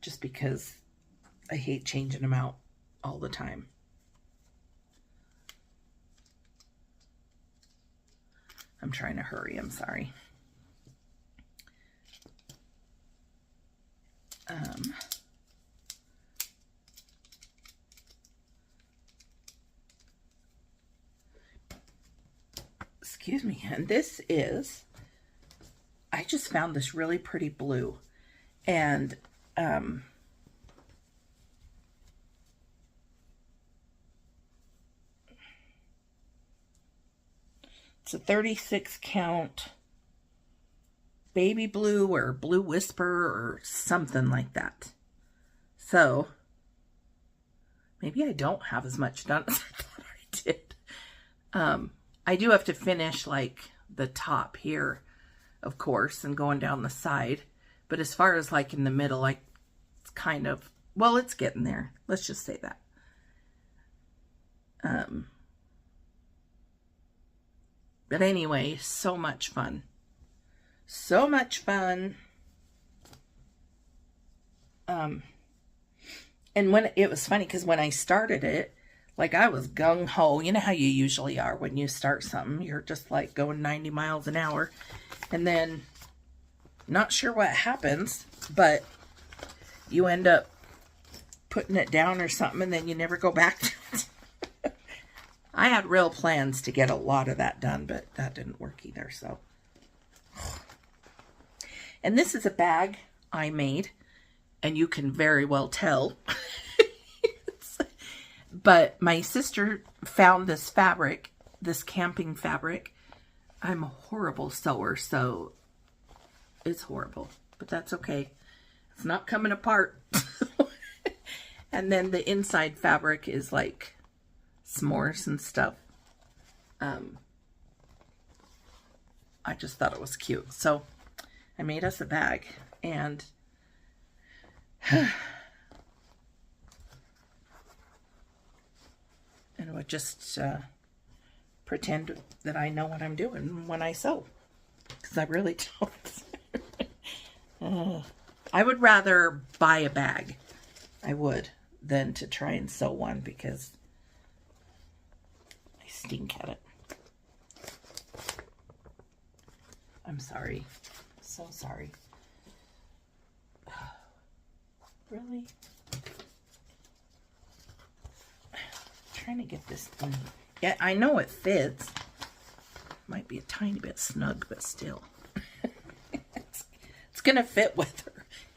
A: Just because I hate changing them out all the time. I'm trying to hurry. I'm sorry. excuse me, and this is, I just found this really pretty blue, and it's a 36 count baby blue or blue whisper or something like that. So maybe I don't have as much done as I thought I did. I do have to finish like the top here, of course, and going down the side. But as far as like in the middle, like it's kind of, well, it's getting there. Let's just say that. But anyway, so much fun. So much fun. And when it was funny, because when I started it, like I was gung-ho. You know how you usually are when you start something. You're just like going 90 miles an hour. And then, not sure what happens, but you end up putting it down or something, and then you never go back to it. I had real plans to get a lot of that done, but that didn't work either, so. And this is a bag I made, and you can very well tell. But my sister found this fabric, this camping fabric. I'm a horrible sewer, so it's horrible, but that's okay. It's not coming apart. And then the inside fabric is like s'mores and stuff. I just thought it was cute. So I made us a bag, and and would just pretend that I know what I'm doing when I sew, because I really don't. I would rather buy a bag, I would, than to try and sew one, because I stink at it. I'm sorry. So sorry. Really? Trying to get this thing. Yeah, I know it fits. Might be a tiny bit snug, but still. It's gonna fit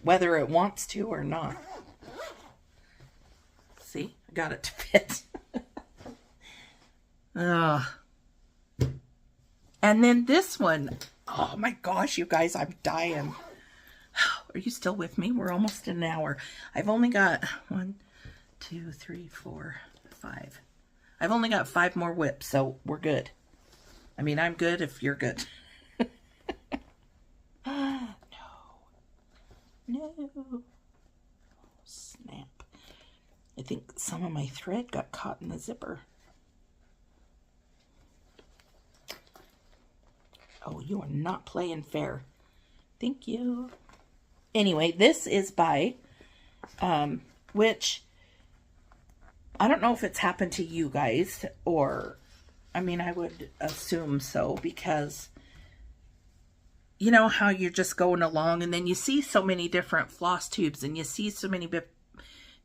A: whether it wants to or not. See, I got it to fit. And then this one, oh my gosh, you guys, I'm dying. Are you still with me? We're almost an hour. I've only got 1, 2, 3, 4, 5. I've only got 5 more whips, so we're good. I mean, I'm good if you're good. No. Oh, snap. I think some of my thread got caught in the zipper. Oh, you are not playing fair. Thank you. Anyway, this is by, which, I don't know if it's happened to you guys, or, I mean, I would assume so, because you know how you're just going along, and then you see so many different floss tubes, and you see so many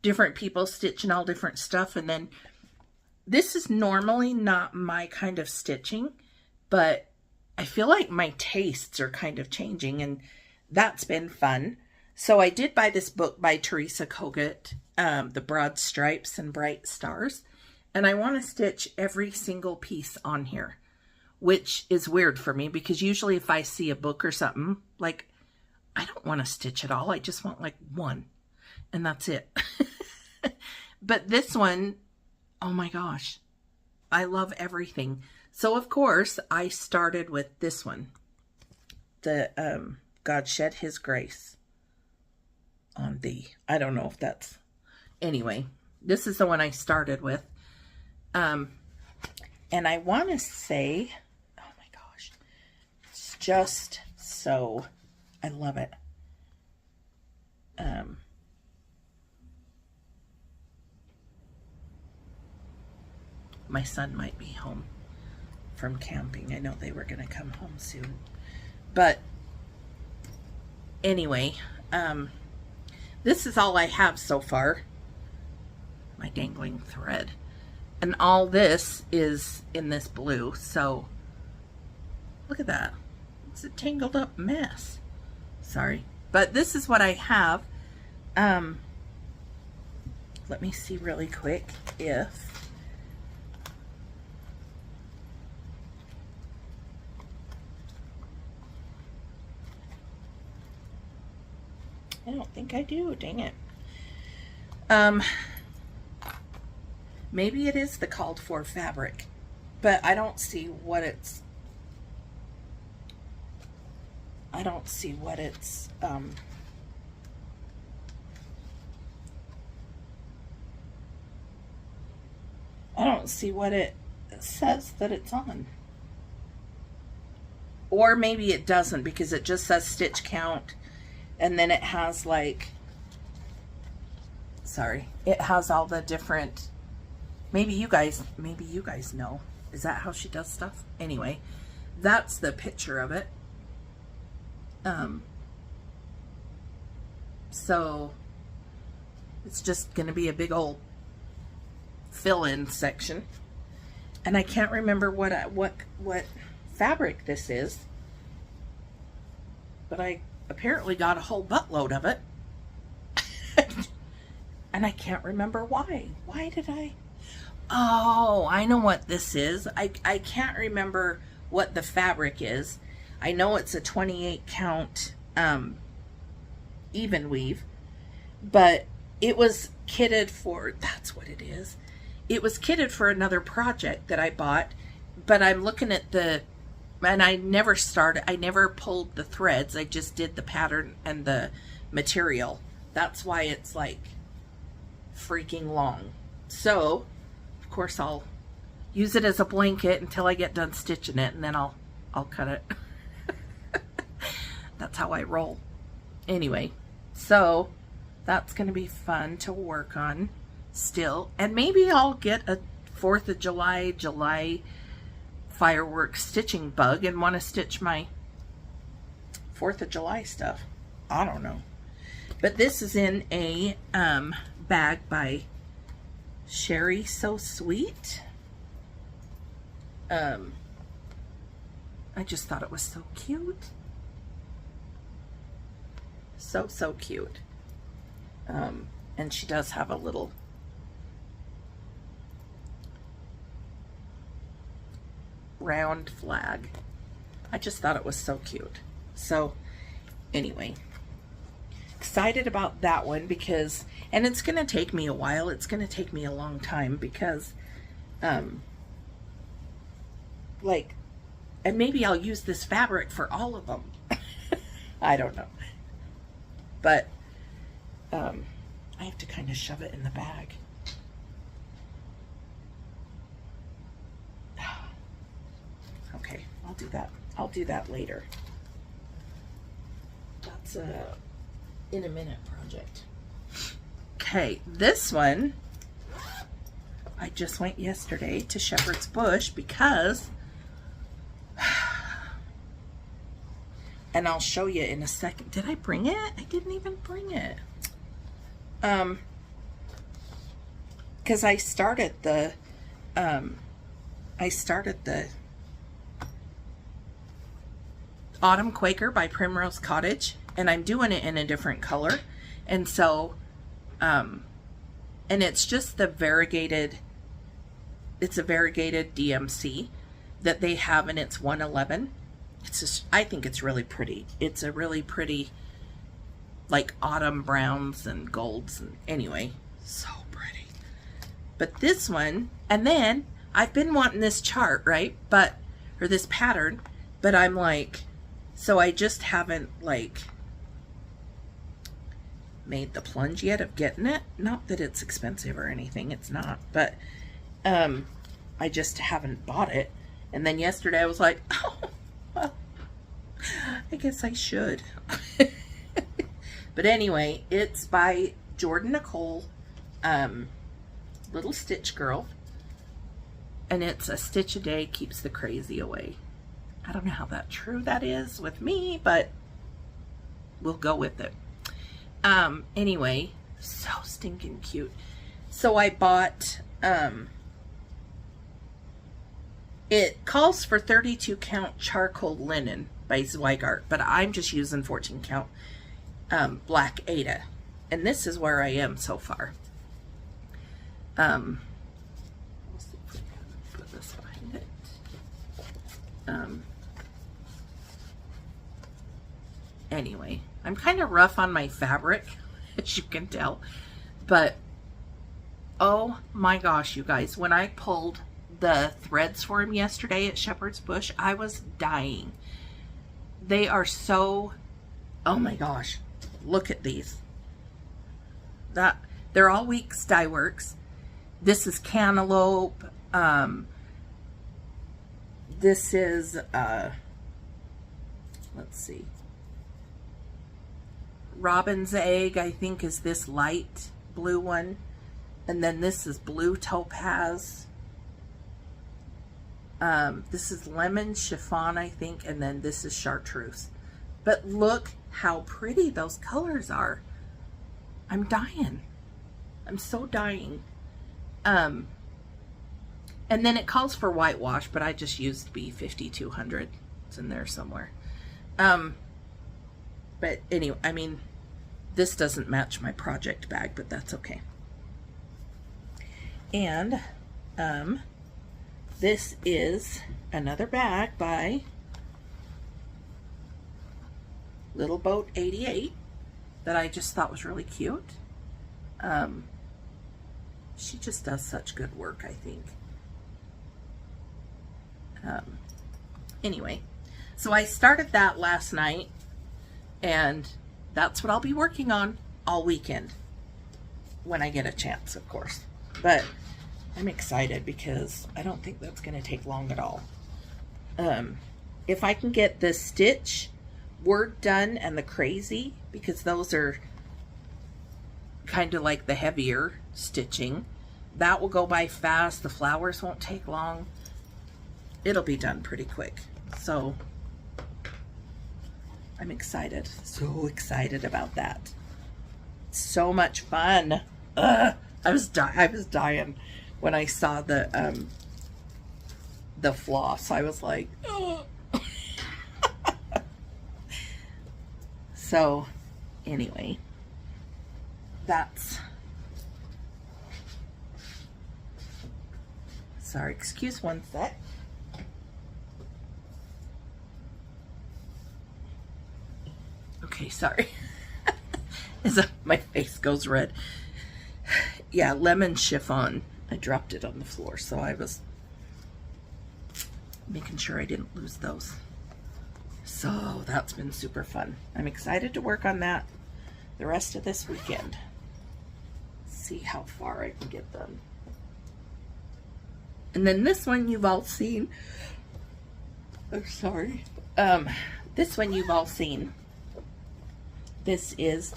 A: different people stitching all different stuff, and then this is normally not my kind of stitching, but I feel like my tastes are kind of changing, and that's been fun. So I did buy this book by Teresa Kogut, The Broad Stripes and Bright Stars, and I want to stitch every single piece on here, which is weird for me, because usually if I see a book or something, like, I don't want to stitch it all. I just want like one, and that's it. But this one, oh my gosh, I love everything. So, of course, I started with this one, the God Shed His Grace on Thee. I don't know if that's... Anyway, this is the one I started with. And I want to say, oh my gosh, it's just so... I love it. My son might be home from camping. I know they were going to come home soon. But anyway, this is all I have so far. My dangling thread. And all this is in this blue. So Look at that. It's a tangled up mess. Sorry. But this is what I have. Let me see really quick if I don't think I do, dang it. Maybe it is the called for fabric, but I don't see what it's I don't see what it's I don't see what it says that it's on. Or maybe it doesn't, because it just says stitch count, and then it has like, sorry, it has all the different, maybe you guys know. Is that how she does stuff? Anyway, that's the picture of it. So it's just going to be a big old fill-in section, and I can't remember what fabric this is, but I apparently got a whole buttload of it. And I can't remember why. Why did I? Oh, I know what this is. I can't remember what the fabric is. I know it's a 28 count even weave, but it was kitted for, that's what it is. It was kitted for another project that I bought, but I'm looking at the, and I never pulled the threads. I just did the pattern and the material. That's why it's like freaking long. So, of course, I'll use it as a blanket until I get done stitching it, and then I'll cut it. That's how I roll. Anyway, so that's going to be fun to work on still. And maybe I'll get a 4th of July fireworks stitching bug and want to stitch my 4th of July stuff. I don't know. But this is in a bag by Sherry So Sweet. I just thought it was so cute. So cute. And she does have a little round flag. I just thought it was so cute. So anyway, excited about that one, because, and it's going to take me a while. It's going to take me a long time, because like, and maybe I'll use this fabric for all of them. I don't know. But I have to kind of shove it in the bag. Okay, I'll do that. I'll do that later. That's a in a minute project. Okay, this one, I just went yesterday to Shepherd's Bush because, and I'll show you in a second. Did I bring it? I didn't even bring it. Because I started the Autumn Quaker by Primrose Cottage, and I'm doing it in a different color. And so, and it's just the variegated, it's a variegated DMC that they have, and it's 111. It's just, I think it's really pretty. It's a really pretty, like autumn browns and golds, and anyway, so pretty. But this one, and then I've been wanting this chart, right? But, or this pattern, but I'm like, so I just haven't like made the plunge yet of getting it. Not that it's expensive or anything, it's not, but I just haven't bought it. And then yesterday I was like, oh, well, I guess I should. But anyway, it's by Jordan Nicole, Little Stitch Girl, and it's a stitch a day keeps the crazy away. I don't know how true that is with me, but we'll go with it. Anyway, so stinking cute. So I bought It calls for 32 count charcoal linen by Zweigart, but I'm just using 14 count black Ada. And this is where I am so far. Let's see if we can put this behind it. Anyway, I'm kind of rough on my fabric, as you can tell, but oh my gosh, you guys, when I pulled the threads for him yesterday at Shepherd's Bush, I was dying. They are so, oh my gosh, look at these. They're all Weeks Dye Works. This is Cantaloupe. This is, let's see, Robin's Egg, I think, is this light blue one. And then this is Blue Topaz. This is Lemon Chiffon, I think. And then this is Chartreuse. But look how pretty those colors are. I'm dying. I'm so dying. And then it calls for whitewash, but I just used B5200. It's in there somewhere. But anyway, I mean, this doesn't match my project bag, but that's okay. And this is another bag by Little Boat 88 that I just thought was really cute. She just does such good work, I think. Anyway, so I started that last night, and that's what I'll be working on all weekend when I get a chance, of course. But I'm excited because I don't think that's going to take long at all. If I can get the stitch work done and the crazy, because those are kind of like the heavier stitching, that will go by fast. The flowers won't take long. It'll be done pretty quick. So I'm excited. So excited about that. So much fun. I was dying when I saw the floss. I was like, ugh. So anyway, that's, sorry, excuse one sec. Okay, sorry. My face goes red. Yeah, Lemon Chiffon. I dropped it on the floor, so I was making sure I didn't lose those. So that's been super fun. I'm excited to work on that the rest of this weekend. See how far I can get done. And then this one you've all seen. I'm sorry. This one you've all seen. This is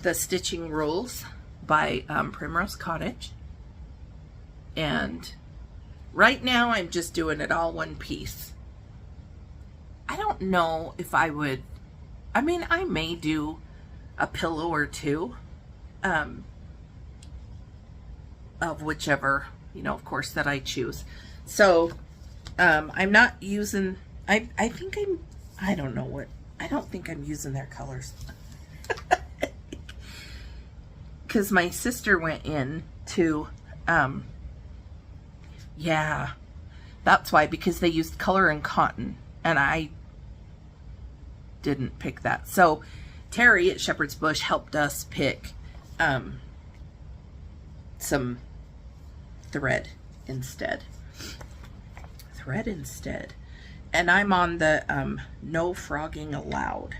A: the Stitching Rules by Primrose Cottage. And right now I'm just doing it all one piece. I don't know if I would, I mean, I may do a pillow or two of whichever, you know, of course, that I choose. So I'm not using, I think I don't know what, I don't think I'm using their colors. Because my sister went in to, yeah, that's why, because they used color and cotton, and I didn't pick that. So Terry at Shepherd's Bush helped us pick some thread instead. And I'm on the no frogging allowed.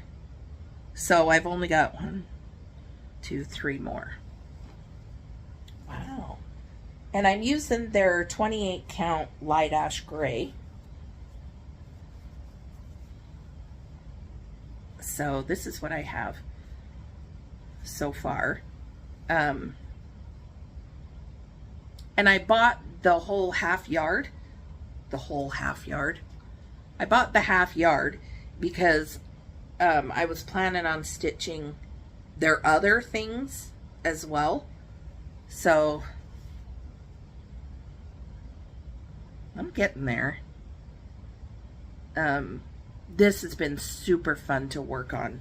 A: So I've only got 1, 2, 3 more. Wow. And I'm using their 28 count light ash gray. So this is what I have so far. And I bought the whole half yard. I bought the half yard because I was planning on stitching their other things as well. So I'm getting there. This has been super fun to work on.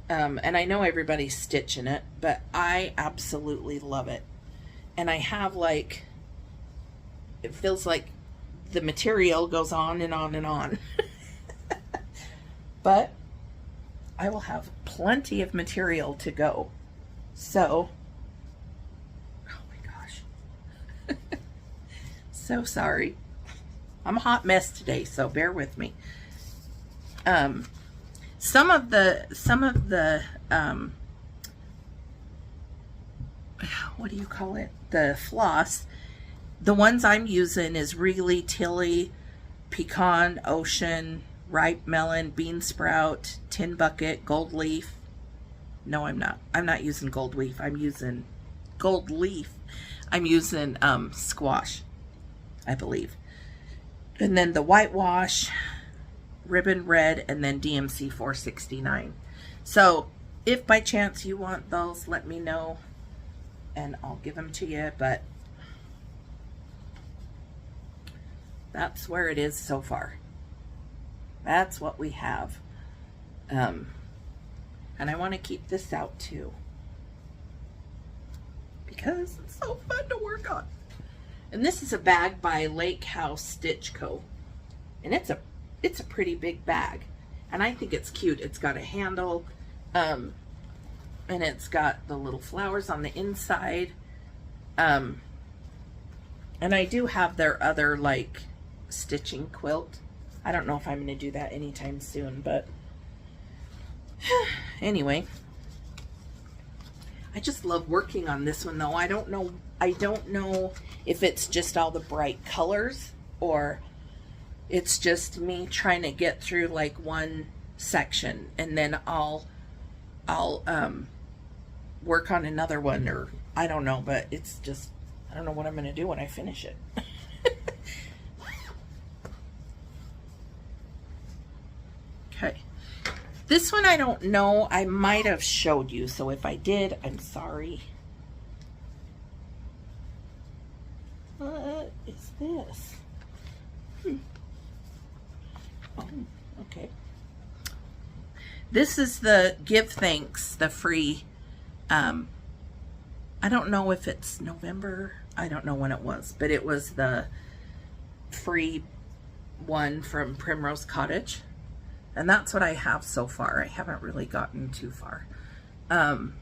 A: And I know everybody's stitching it, but I absolutely love it. And I have like, it feels like the material goes on and on and on. But I will have plenty of material to go. So, oh my gosh. So sorry. I'm a hot mess today, so bear with me. Some of the what do you call it? The floss. The ones I'm using is really Tilly, Pecan, Ocean, Ripe Melon, Bean Sprout, Tin Bucket, Gold Leaf. No, I'm not. I'm not using Gold Leaf. I'm using Gold Leaf. I'm using Squash, I believe. And then the Whitewash, Ribbon Red, and then DMC 469. So if by chance you want those, let me know and I'll give them to you. But that's where it is so far. That's what we have. And I want to keep this out too, because it's so fun to work on. And this is a bag by Lake House Stitch Co. And it's a pretty big bag. And I think it's cute. It's got a handle, and it's got the little flowers on the inside. And I do have their other like stitching quilt. I don't know if I'm going to do that anytime soon, but anyway, I just love working on this one though. I don't know if it's just all the bright colors or it's just me trying to get through like one section and then I'll work on another one, or I don't know, but it's just, I don't know what I'm going to do when I finish it. Okay. This one I don't know. I might have showed you, so if I did, I'm sorry. What is this? Oh, okay. This is the Give Thanks, the free, I don't know if it's November. I don't know when it was, but it was the free one from Primrose Cottage. And that's what I have so far. I haven't really gotten too far. And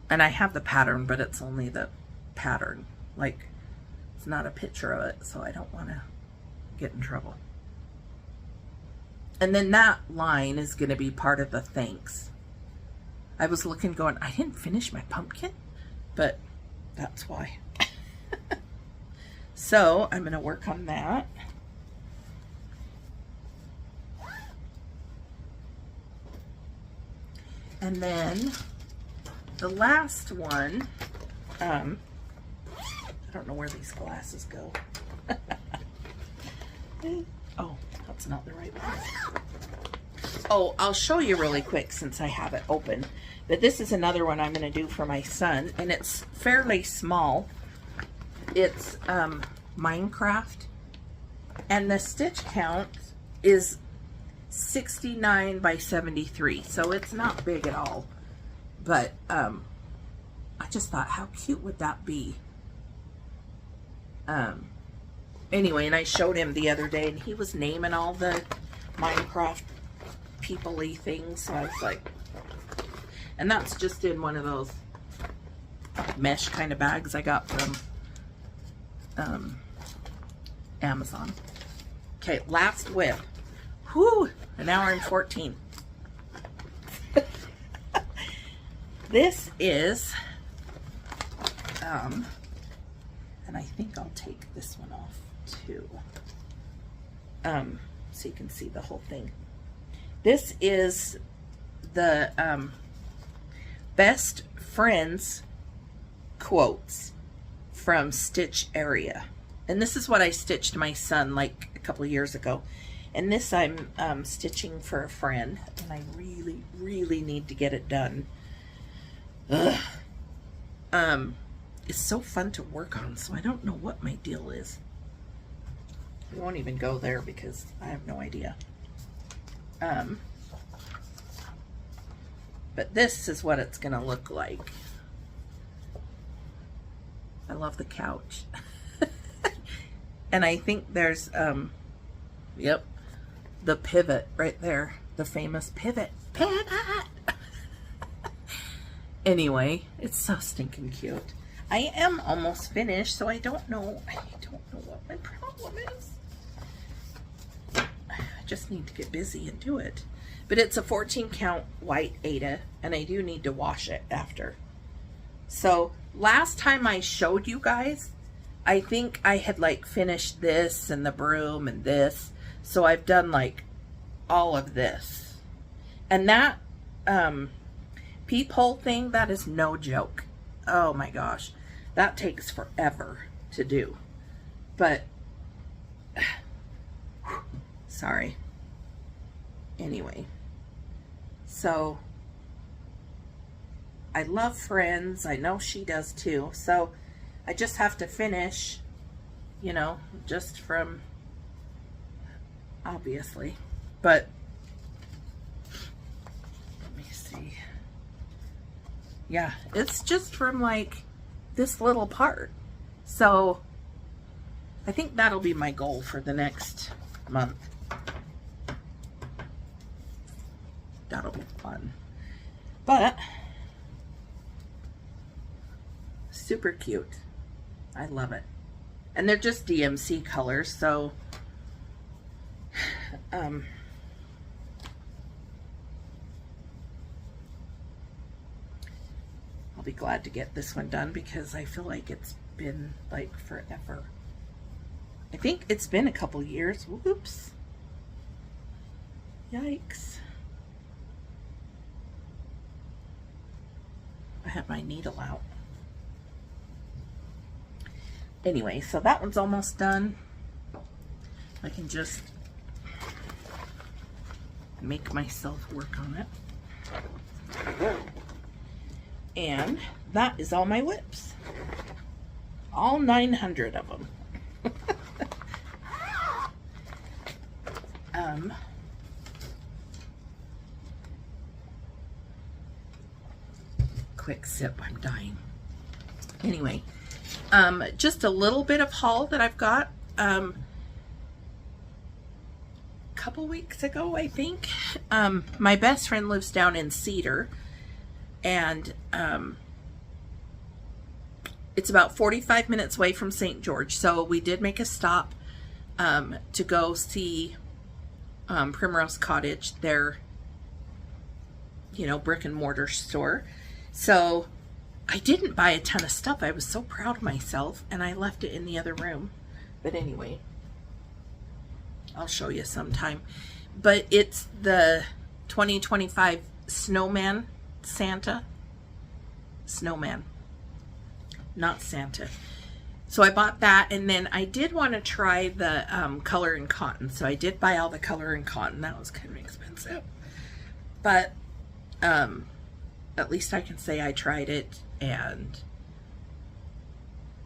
A: I have the pattern, but it's only the pattern. Like, it's not a picture of it, so I don't want to get in trouble. And then that line is going to be part of the thanks. I was looking going, I didn't finish my pumpkin, but that's why. So I'm going to work on that. And then the last one, I don't know where these glasses go. Oh, that's not the right one. Oh, I'll show you really quick since I have it open. But this is another one I'm going to do for my son, and it's fairly small. It's Minecraft, and the stitch count is 69 by 73, so it's not big at all. But I just thought, how cute would that be? Anyway, and I showed him the other day, and he was naming all the Minecraft people-y things, so I was like, and that's just in one of those mesh kind of bags I got from Amazon. Okay, last whip. Whew, an hour and 14. This is, and I think I'll take this one off too, so you can see the whole thing. This is the best friends quotes from Stitch Area. And this is what I stitched my son like a couple of years ago. And this I'm stitching for a friend, and I really, really need to get it done. Ugh. It's so fun to work on, so I don't know what my deal is. I won't even go there because I have no idea. But this is what it's gonna look like. I love the couch. And I think there's, yep, the pivot right there. The famous pivot. Pivot! Anyway, it's so stinking cute. I am almost finished, so I don't know what my problem is. I just need to get busy and do it. But it's a 14 count white Aida, and I do need to wash it after. So last time I showed you guys, I think I had like finished this and the broom and this. So I've done like all of this. And that peephole thing, that is no joke. Oh my gosh. That takes forever to do. But, sorry. Anyway. So, I love Friends. I know she does too. So, I just have to finish, you know, just from, obviously. But, let me see. Yeah, it's just from like this little part. So, I think that'll be my goal for the next month. That'll be fun. But, super cute. I love it. And they're just DMC colors, so I'll be glad to get this one done because I feel like it's been like forever. I think it's been a couple years. Whoops. Yikes. I have my needle out. Anyway, so that one's almost done. I can just make myself work on it. And that is all my whips. All 900 of them. Quick sip, I'm dying. Anyway, just a little bit of haul that I've got. Couple weeks ago, I think. My best friend lives down in Cedar, and it's about 45 minutes away from St. George. So we did make a stop to go see Primrose Cottage, their, you know, brick and mortar store. So I didn't buy a ton of stuff. I was so proud of myself, and I left it in the other room. But anyway, I'll show you sometime. But it's the 2025 Snowman Santa. Snowman, not Santa. So I bought that, and then I did want to try the color and cotton. So I did buy all the color and cotton. That was kind of expensive. But at least I can say I tried it, and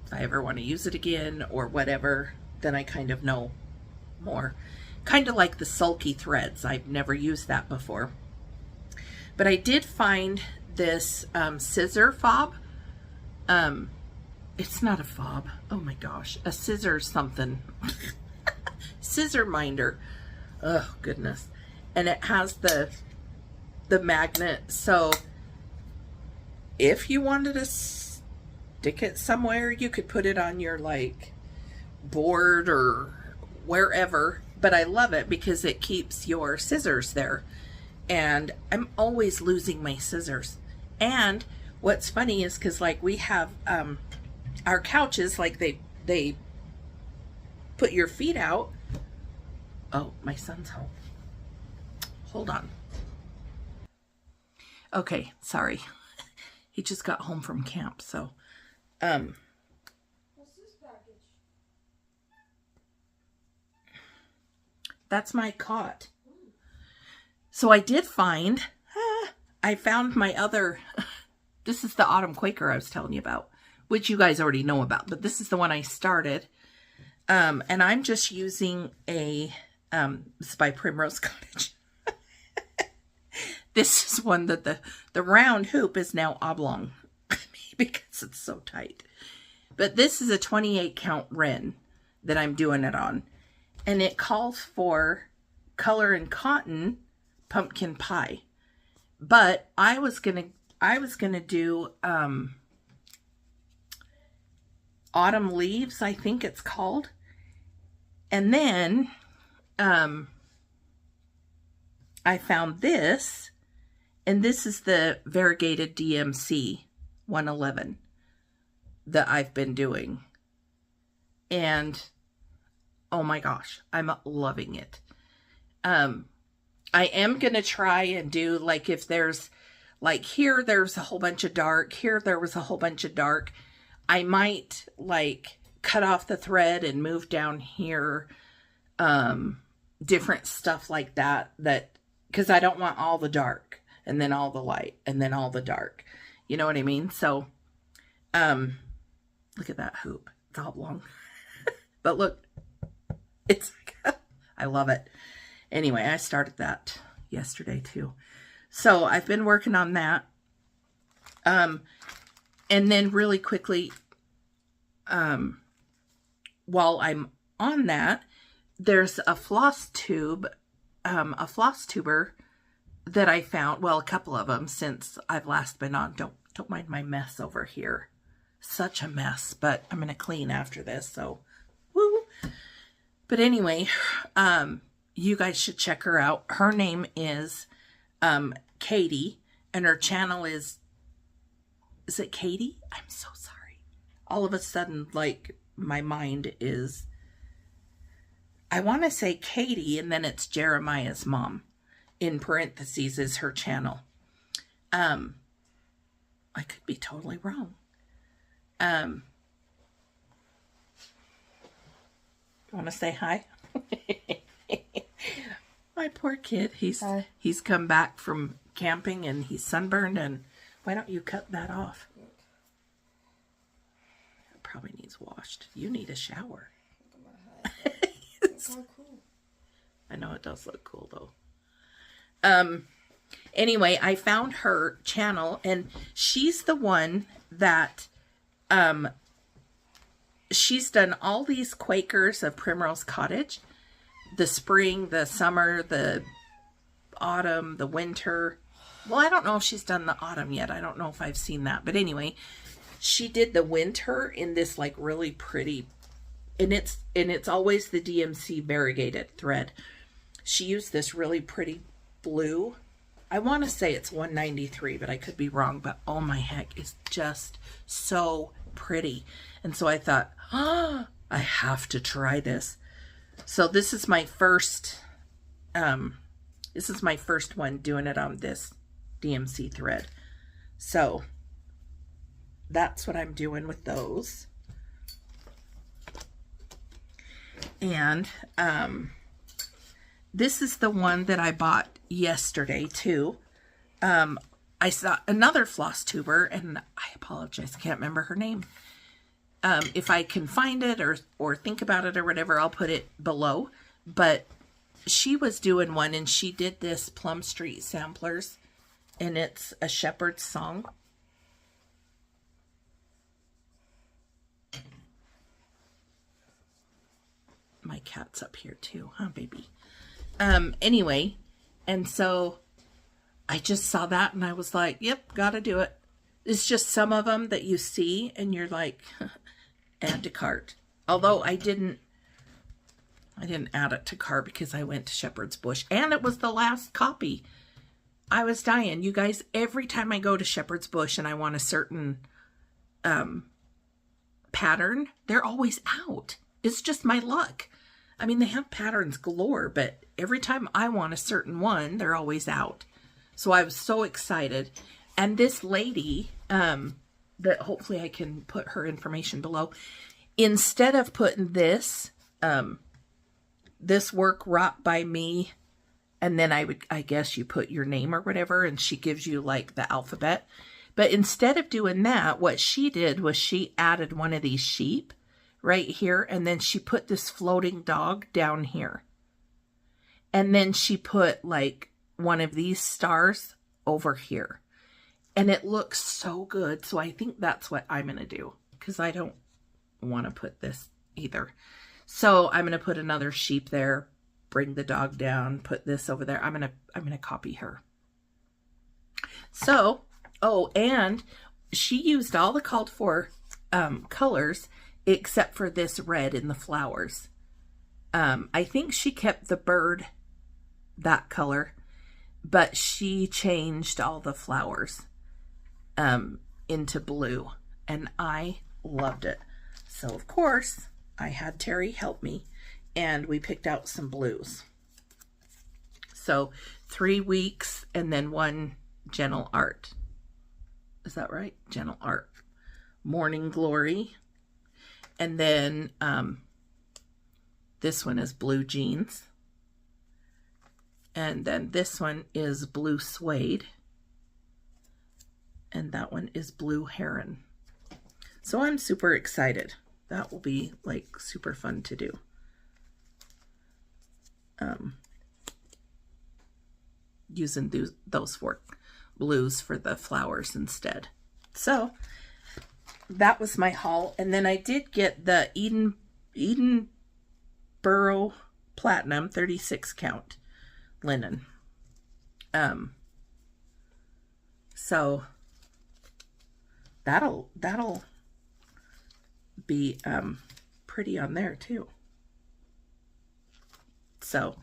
A: if I ever want to use it again or whatever, then I kind of know more. Kind of like the sulky threads. I've never used that before. But I did find this scissor fob. It's not a fob. Oh my gosh. A scissor something. Scissor minder. Oh goodness. And it has the magnet. So if you wanted to stick it somewhere, you could put it on your like board or wherever. But I love it because it keeps your scissors there. And I'm always losing my scissors. And what's funny is because like we have our couches, like they put your feet out. Oh, my son's home. Hold on. Okay, sorry. He just got home from camp, so what's this package? That's my cot. So I did find, I found my other, this is the Autumn Quaker I was telling you about, which you guys already know about, but this is the one I started. And I'm just using a, this is by Primrose Cottage. This is one that the round hoop is now oblong because it's so tight. But this is a 28 count wren that I'm doing it on. And it calls for Color and Cotton pumpkin pie. But I was gonna do Autumn Leaves, I think it's called. And then I found this, and this is the variegated DMC 111 that I've been doing. And oh my gosh, I'm loving it. I am going to try and do, like, if there's, like, here there's a whole bunch of dark, here there was a whole bunch of dark, I might, like, cut off the thread and move down here, different stuff like that, because I don't want all the dark, and then all the light, and then all the dark, you know what I mean? So, look at that hoop, it's oblong, but look, it's, I love it. Anyway, I started that yesterday too. So I've been working on that. And then really quickly, while I'm on that, there's a floss tuber that I found. Well, a couple of them since I've last been on. Don't mind my mess over here. Such a mess, but I'm going to clean after this. So, woo. But anyway, you guys should check her out. Her name is Katie, and her channel is it Katie? I'm so sorry. All of a sudden, like, my mind is, I want to say Katie, and then it's Jeremiah's mom. In parentheses is her channel. I could be totally wrong. You want to say hi? My poor kid, he's come back from camping and he's sunburned, and why don't you cut that off? It probably needs washed. You need a shower. It's so cool. I know it does look cool though. Anyway, I found her channel, and she's the one that she's done all these Quakers of Primrose Cottage. The spring, the summer, the autumn, the winter. Well, I don't know if she's done the autumn yet. I don't know if I've seen that. But anyway, she did the winter in this, like, really pretty, and it's always the DMC variegated thread. She used this really pretty blue. I want to say it's 193, but I could be wrong. But oh my heck, it's just so pretty. And so I thought, I have to try this. So this is my first one doing it on this DMC thread. So that's what I'm doing with those. And this is the one that I bought yesterday too. I saw another floss tuber, and I apologize, I can't remember her name. If I can find it or think about it or whatever, I'll put it below. But she was doing one, and she did this Plum Street Samplers, and it's a shepherd's song. My cat's up here too, huh, baby? Anyway, and so I just saw that, and I was like, yep, gotta do it. It's just some of them that you see, and you're like, add to cart. Although I didn't add it to cart because I went to Shepherd's Bush, and it was the last copy. I was dying. You guys, every time I go to Shepherd's Bush and I want a certain pattern, they're always out. It's just my luck. I mean, they have patterns galore, but every time I want a certain one, they're always out. So I was so excited. And this lady, that hopefully I can put her information below, instead of putting this this work wrought by me. And then I guess you put your name or whatever, and she gives you like the alphabet. But instead of doing that, what she did was she added one of these sheep right here, and then she put this floating dog down here. And then she put like one of these stars over here. And it looks so good. So I think that's what I'm going to do, because I don't want to put this either. So I'm going to put another sheep there, bring the dog down, put this over there. I'm going to copy her. So, oh, and she used all the called for colors except for this red in the flowers. I think she kept the bird that color, but she changed all the flowers into blue, and I loved it. So of course I had Terry help me, and we picked out some blues. So 3 weeks and then 1 gentle art. Is that right? Gentle art. Morning glory. And then this one is blue jeans. And then this one is blue suede. And that one is blue heron. So I'm super excited. That will be like super fun to do. Using those 4 blues for the flowers instead. So that was my haul. And then I did get the Edinburgh Platinum 36 count linen. So that'll be pretty on there too. So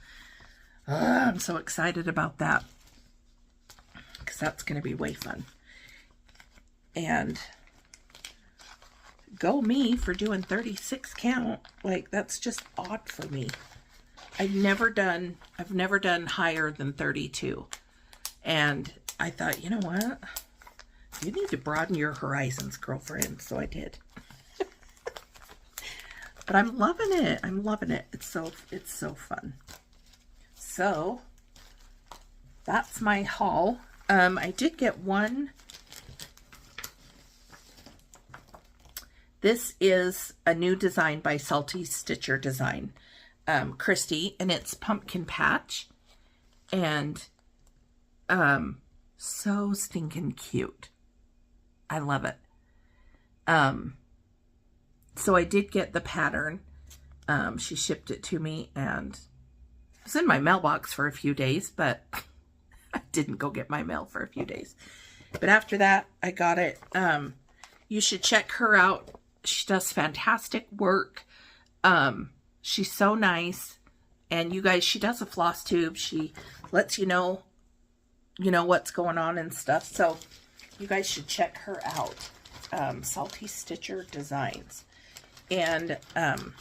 A: I'm so excited about that, because that's going to be way fun. And go me for doing 36 count. Like, that's just odd for me. I've never done higher than 32. And I thought, you know what? You need to broaden your horizons, girlfriend. So I did. But I'm loving it. I'm loving it. It's so fun. So that's my haul. I did get one. This is a new design by Salty Stitcher Design, Christy, and it's pumpkin patch, and so stinking cute. I love it. So I did get the pattern. She shipped it to me, and it was in my mailbox for a few days, but I didn't go get my mail for a few days. But after that, I got it. You should check her out. She does fantastic work. She's so nice. And you guys, she does a floss tube. She lets you know what's going on and stuff. So you guys should check her out. Salty Stitcher Designs. And I'm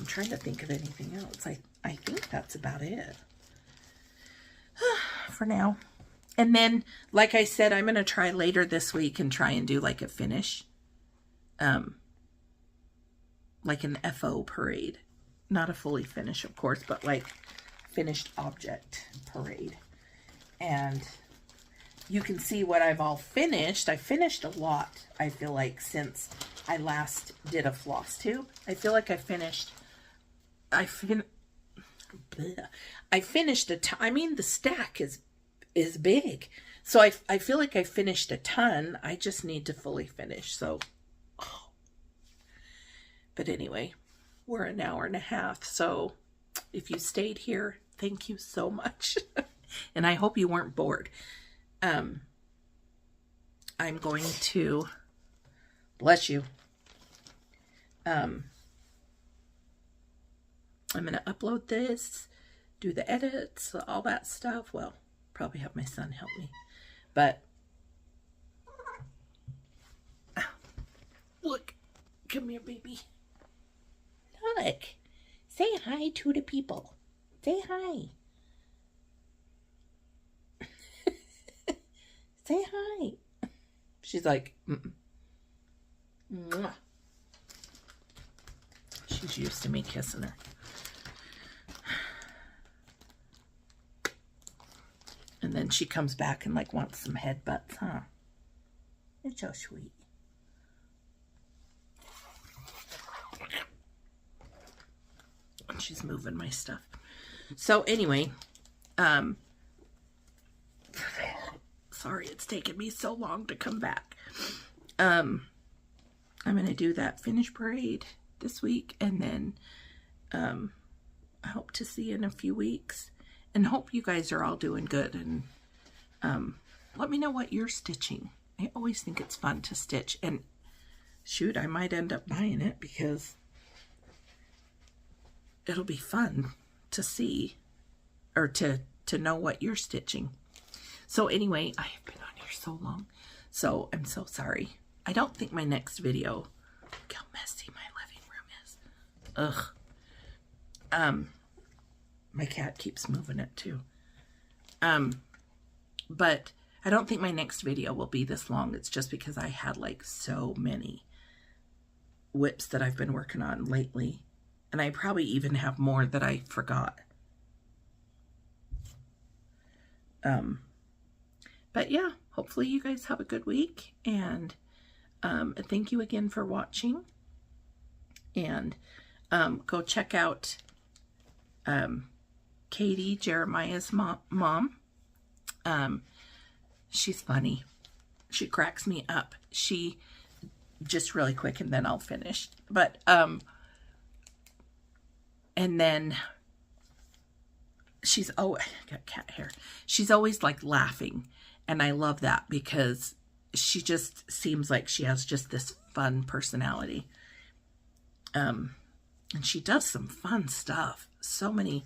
A: trying to think of anything else. I think that's about it for now. And then, like I said, I'm going to try later this week and try and do like a finish. Like an FO parade. Not a fully finish, of course, but like finished object parade. And you can see what I've all finished. I finished a lot, I feel like, since I last did a floss tube. I feel like I finished a ton. I mean, the stack is big. So I feel like I finished a ton. I just need to fully finish. So, but anyway, we're an hour and a half. So if you stayed here, thank you so much. And I hope you weren't bored. I'm going to, bless you. I'm going to upload this, do the edits, all that stuff. Well, probably have my son help me. But, look, come here, baby. Look, say hi to the people. Say hi. Say hi. She's like, She She's used to me kissing her. And then she comes back and like wants some headbutts, huh? It's so sweet. And she's moving my stuff. So anyway, sorry it's taken me so long to come back. I'm going to do that finish parade this week, and then I hope to see you in a few weeks, and hope you guys are all doing good, and let me know what you're stitching. I always think it's fun to stitch, and shoot, I might end up buying it because it'll be fun to see or to know what you're stitching. So anyway, I have been on here so long, so I'm so sorry. I don't think my next video, look how messy my living room is. Ugh. My cat keeps moving it too. But I don't think my next video will be this long. It's just because I had like so many whips that I've been working on lately. And I probably even have more that I forgot. But yeah, hopefully you guys have a good week. And thank you again for watching. And go check out Katie, Jeremiah's mom. She's funny. She cracks me up. She, just really quick and then I'll finish. But, and then she's, oh, I got cat hair. She's always like laughing. And I love that because she just seems like she has just this fun personality. And she does some fun stuff. So many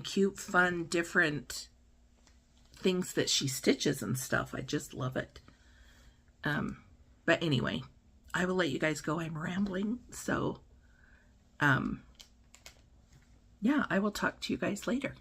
A: cute, fun, different things that she stitches and stuff. I just love it. But anyway, I will let you guys go. I'm rambling. So, yeah, I will talk to you guys later.